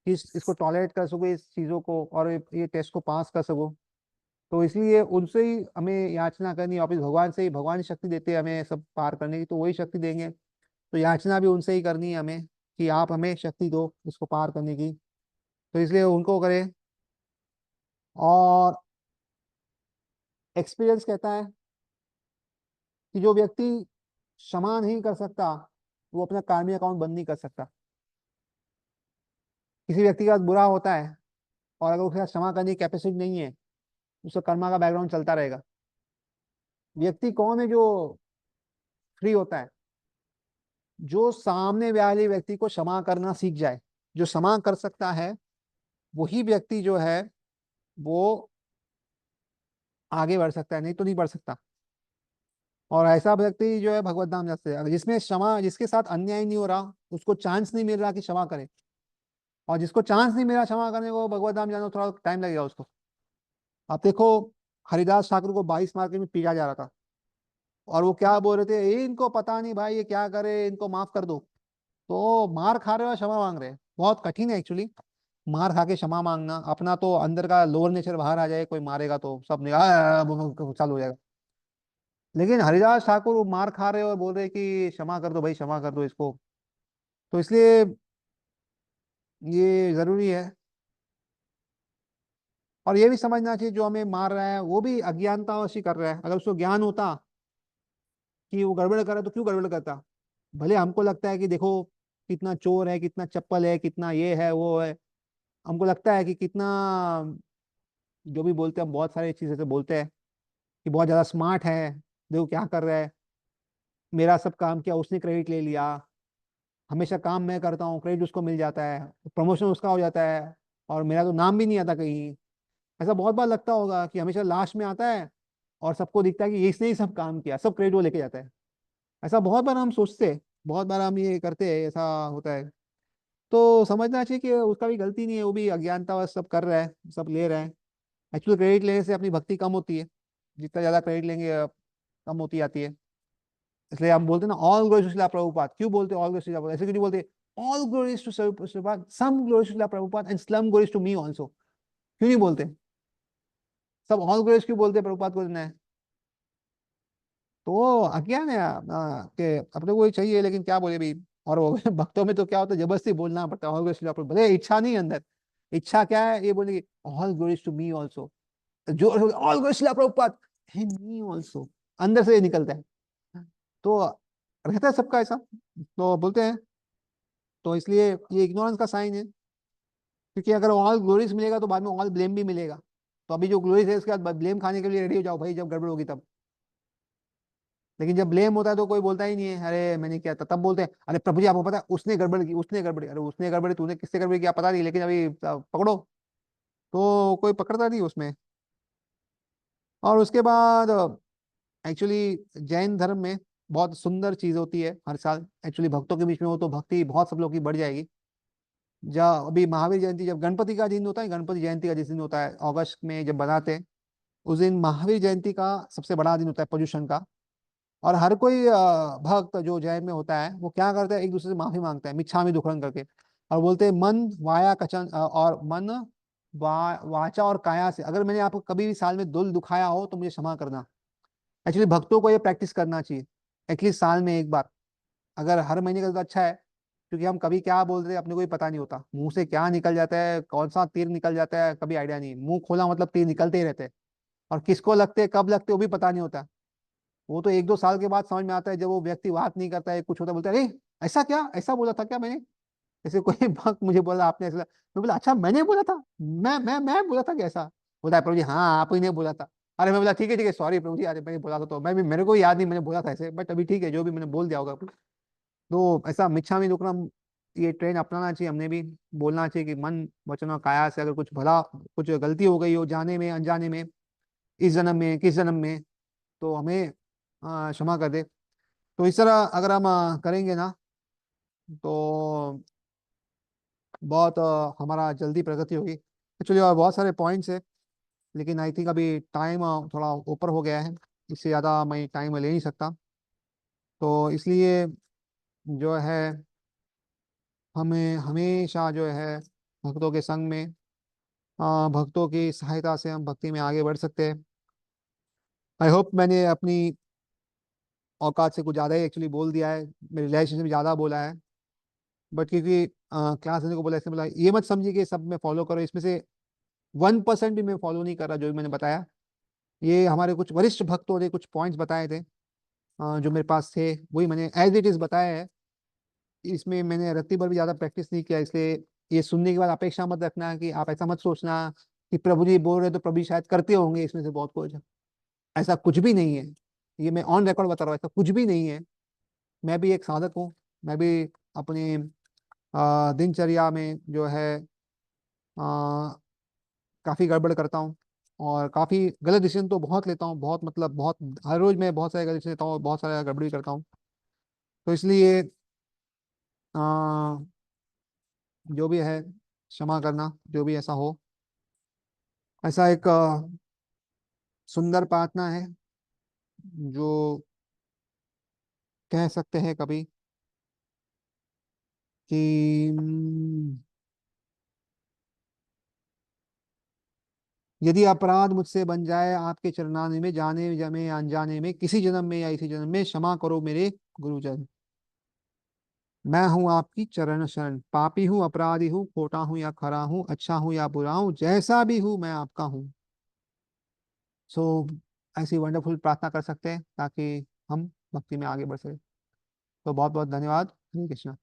कि इसको टॉलरेट कर सको, इस चीजों को, और ये टेस्ट को पास कर सको। तो इसलिए उनसे ही हमें याचना करनी, वापिस भगवान से ही, भगवान शक्ति देते हैं हमें सब पार करने की, तो वही शक्ति देंगे। तो याचना भी उनसे ही करनी है हमें कि आप हमें शक्ति दो इसको पार करने की। तो इसलिए उनको करें। और एक्सपीरियंस कहता है कि जो व्यक्ति क्षमा नहीं कर सकता, वो अपना कार्मी अकाउंट बंद नहीं कर सकता। किसी व्यक्ति के साथ बुरा होता है, और अगर उसके साथ क्षमा करने की कैपेसिटी नहीं है, उसका कर्मा का बैकग्राउंड चलता रहेगा। व्यक्ति कौन है जो फ्री होता है? जो सामने वाले व्यक्ति को क्षमा करना सीख जाए। जो क्षमा कर सकता है वही व्यक्ति जो है वो आगे बढ़ सकता है, नहीं तो नहीं बढ़ सकता। और ऐसा व्यक्ति जो है भगवत धाम जा सकता है जिसमें क्षमा, जिसके साथ अन्याय नहीं हो रहा, उसको चांस नहीं मिल रहा कि क्षमा करे। और जिसको चांस नहीं मिला क्षमा करने को, भगवत धाम जाना थोड़ा टाइम लगेगा उसको। आप देखो, हरिदास ठाकुर को 22 मार्केट में पीटा जा रहा था, और वो क्या बोल रहे थे, "ये इनको पता नहीं भाई, ये क्या करे, इनको माफ कर दो"। तो मार खा रहे हो, क्षमा मांग रहे हैं, बहुत कठिन है एक्चुअली। मार खा के क्षमा मांगना, अपना तो अंदर का लोअर नेचर बाहर आ जाए, कोई मारेगा तो सब चालू हो जाएगा। लेकिन हरिदास ठाकुर वो मार खा रहे हो और बोल रहे कि क्षमा कर दो भाई, क्षमा कर दो इसको। तो इसलिए ये जरूरी है। और ये भी समझना चाहिए, जो हमें मार रहा है वो भी अज्ञानता से कर रहा है। अगर उसको ज्ञान होता कि वो गड़बड़ कर रहा है तो क्यों गड़बड़ करता। भले हमको लगता है कि देखो कितना चोर है, कितना चप्पल है, कितना ये है वो है, हमको लगता है कि कितना, जो भी बोलते हैं हम बहुत सारी चीजें से बोलते हैं कि बहुत ज्यादा स्मार्ट है, देखो क्या कर रहा है, मेरा सब काम किया उसने क्रेडिट ले लिया, हमेशा काम मैं करता हूँ क्रेडिट उसको मिल जाता है, प्रमोशन उसका हो जाता है, और मेरा तो नाम भी नहीं आता कहीं। ऐसा बहुत बार लगता होगा कि हमेशा लास्ट में आता है और सबको दिखता है कि ये इसने ही सब काम किया, सब क्रेडिट वो लेके जाता है। ऐसा बहुत बार हम सोचते हैं, बहुत बार हम ये करते हैं, ऐसा होता है। तो समझना चाहिए कि उसका भी गलती नहीं है, वो भी अज्ञानतावश सब कर रहा है, सब ले रहा है। एक्चुअली क्रेडिट लेने से अपनी भक्ति कम होती है, जितना ज्यादा क्रेडिट लेंगे कम होती जाती है। इसलिए हम बोलते हैं ना, all glories to Srila Prabhupada. क्यों बोलते all glories to Srila Prabhupada, ऐसे क्यों नहीं बोलते all glories to Prabhupada, some glories to Srila Prabhupada and slum glories to me also? क्यों नहीं बोलते? सब ऑल ग्लोरीज क्यों बोलते हैं प्रभुपाद को देना है? तो वो अज्ञान है कि अपने को ही चाहिए, लेकिन क्या बोले भी। और वो भक्तों में तो क्या होता है, जबरदस्ती बोलना पड़ता है all glories to Srila Prabhupada, भले इच्छा नहीं है अंदर। इच्छा क्या है, ये बोलेंगे all glories to me also, जो ऑल ग्लोरीज टू प्रभुपाद है मी आल्सो, अंदर से ये निकलता है। तो रहता है सबका ऐसा, तो बोलते हैं। तो इसलिए ये इग्नोरेंस का साइन है, क्योंकि अगर ऑल ग्लोरीज मिलेगा तो बाद में ऑल ब्लेम भी मिलेगा। तो अभी जो ग्लोरीज है उसके बाद ब्लेम खाने के लिए रेडी हो जाओ भाई, जब गड़बड़ होगी तब। लेकिन जब ब्लेम होता है तो कोई बोलता ही नहीं है, अरे मैंने किया था, तब बोलते हैं अरे प्रभु जी आपको पता है उसने गड़बड़ की, उसने गड़बड़ की। अरे उसने गड़बड़, तूने किससे गड़बड़ किया पता नहीं, लेकिन अभी पकड़ो। तो कोई पकड़ता नहीं उसमें। और उसके बाद एक्चुअली जैन धर्म में बहुत सुंदर चीज होती है हर साल, एक्चुअली भक्तों के बीच में हो तो भक्ति बहुत सब लोग की बढ़ जाएगी। जब अभी महावीर जयंती, जब गणपति का दिन होता है, गणपति जयंती का जिस दिन होता है अगस्त में जब बनाते हैं, उस दिन महावीर जयंती का सबसे बड़ा दिन होता है पर्युषण का। और हर कोई भक्त जो जैन में होता है वो क्या करता है, एक दूसरे से माफी मांगता है मिच्छामि दुक्कड़म करके। और बोलते हैं मन वाया कचन और मन वाचा और काया से, अगर मैंने आपको कभी भी साल में दिल दुखाया हो तो मुझे क्षमा करना। एक्चुअली भक्तों को ये प्रैक्टिस करना चाहिए, एटलीस्ट साल में एक बार। अगर हर महीने का तो अच्छा है, क्योंकि हम कभी क्या बोल रहे हैं अपने को ही पता नहीं होता, मुंह से क्या निकल जाता है, कौन सा तीर निकल जाता है, कभी आइडिया नहीं। मुंह खोला मतलब तीर निकलते ही रहते हैं, और किसको लगते हैं कब लगते हैं वो भी पता नहीं होता। वो तो 1-2 साल के बाद समझ में आता है, जब वो व्यक्ति बात नहीं करता है, कुछ होता है, बोलता है अरे ऐसा क्या, ऐसा बोला था क्या मैंने। जैसे कोई भक्त मुझे बोला आपने ऐसा, मैं बोला अच्छा मैंने बोला था, मैं बोला था कैसा। बोला है प्रभु जी हाँ आप ही ने बोला था। अरे मैं बोला ठीक है सॉरी प्रभु जी, अरे मैंने बोला था, तो मैं भी, मेरे को याद नहीं मैंने बोला था ऐसे, बट अभी ठीक है जो भी मैंने बोल दिया होगा। तो ऐसा मिच्छामी दुक्कडम, ये ट्रेन अपनाना चाहिए हमने भी। बोलना चाहिए कि मन वचन और काया से अगर कुछ भला, कुछ गलती हो गई हो जाने में अनजाने में, इस जन्म में किस जन्म में, तो हमें क्षमा कर दे। तो इस तरह अगर हम करेंगे ना, तो बहुत हमारा जल्दी प्रगति होगी। एक्चुअली और बहुत सारे पॉइंट्स है, लेकिन आई थिंक अभी टाइम थोड़ा ऊपर हो गया है, इससे ज़्यादा मैं टाइम ले नहीं सकता। तो इसलिए जो है हमें हमेशा जो है भक्तों के संग में, भक्तों की सहायता से हम भक्ति में आगे बढ़ सकते हैं। आई होप मैंने अपनी औकात से कुछ ज़्यादा ही एक्चुअली बोल दिया है, मेरे रिलेशनशिप में ज़्यादा बोला है। बट क्योंकि क्लास लेने को बोला, इसने बोला ये मत समझिए कि सब मैं फॉलो करो, इसमें से 1% भी मैं फॉलो नहीं कर रहा जो भी मैंने बताया। ये हमारे कुछ वरिष्ठ भक्तों ने कुछ पॉइंट्स बताए थे, जो मेरे पास थे वही मैंने एज इट इज़ बताया है। इसमें मैंने रत्ती भर भी ज़्यादा प्रैक्टिस नहीं किया, इसलिए ये सुनने के बाद अपेक्षा मत रखना कि आप ऐसा मत सोचना कि प्रभु जी बोल रहे तो प्रभु जी शायद करते होंगे इसमें से बहुत कुछ। ऐसा कुछ भी नहीं है। ये मैं ऑन रिकॉर्ड बता रहा हूँ, ऐसा कुछ भी नहीं है। मैं भी एक साधक हूँ। मैं भी अपने दिनचर्या में जो है काफी गड़बड़ करता हूँ, और काफी गलत डिसीजन तो बहुत लेता हूँ, बहुत मतलब बहुत। हर रोज मैं बहुत सारे गलत डिसीजन लेता हूँ, बहुत सारा गड़बड़ी करता हूँ। तो इसलिए अ, जो भी है क्षमा करना, जो भी ऐसा हो। ऐसा एक सुंदर प्रार्थना है जो कह सकते हैं कभी कि यदि अपराध मुझसे बन जाए आपके चरणाने में, जाने में या अनजाने में, किसी जन्म में या इसी जन्म में, क्षमा करो मेरे गुरुजन। मैं हूं आपकी चरण शरण, पापी हूँ, अपराधी हूँ, खोटा हूँ या खरा हूँ, अच्छा हूँ या बुरा हूँ, जैसा भी हूँ मैं आपका हूँ। सो ऐसी वंडरफुल प्रार्थना कर सकते हैं ताकि हम भक्ति में आगे बढ़ सके। तो बहुत बहुत धन्यवाद। हरे कृष्णा।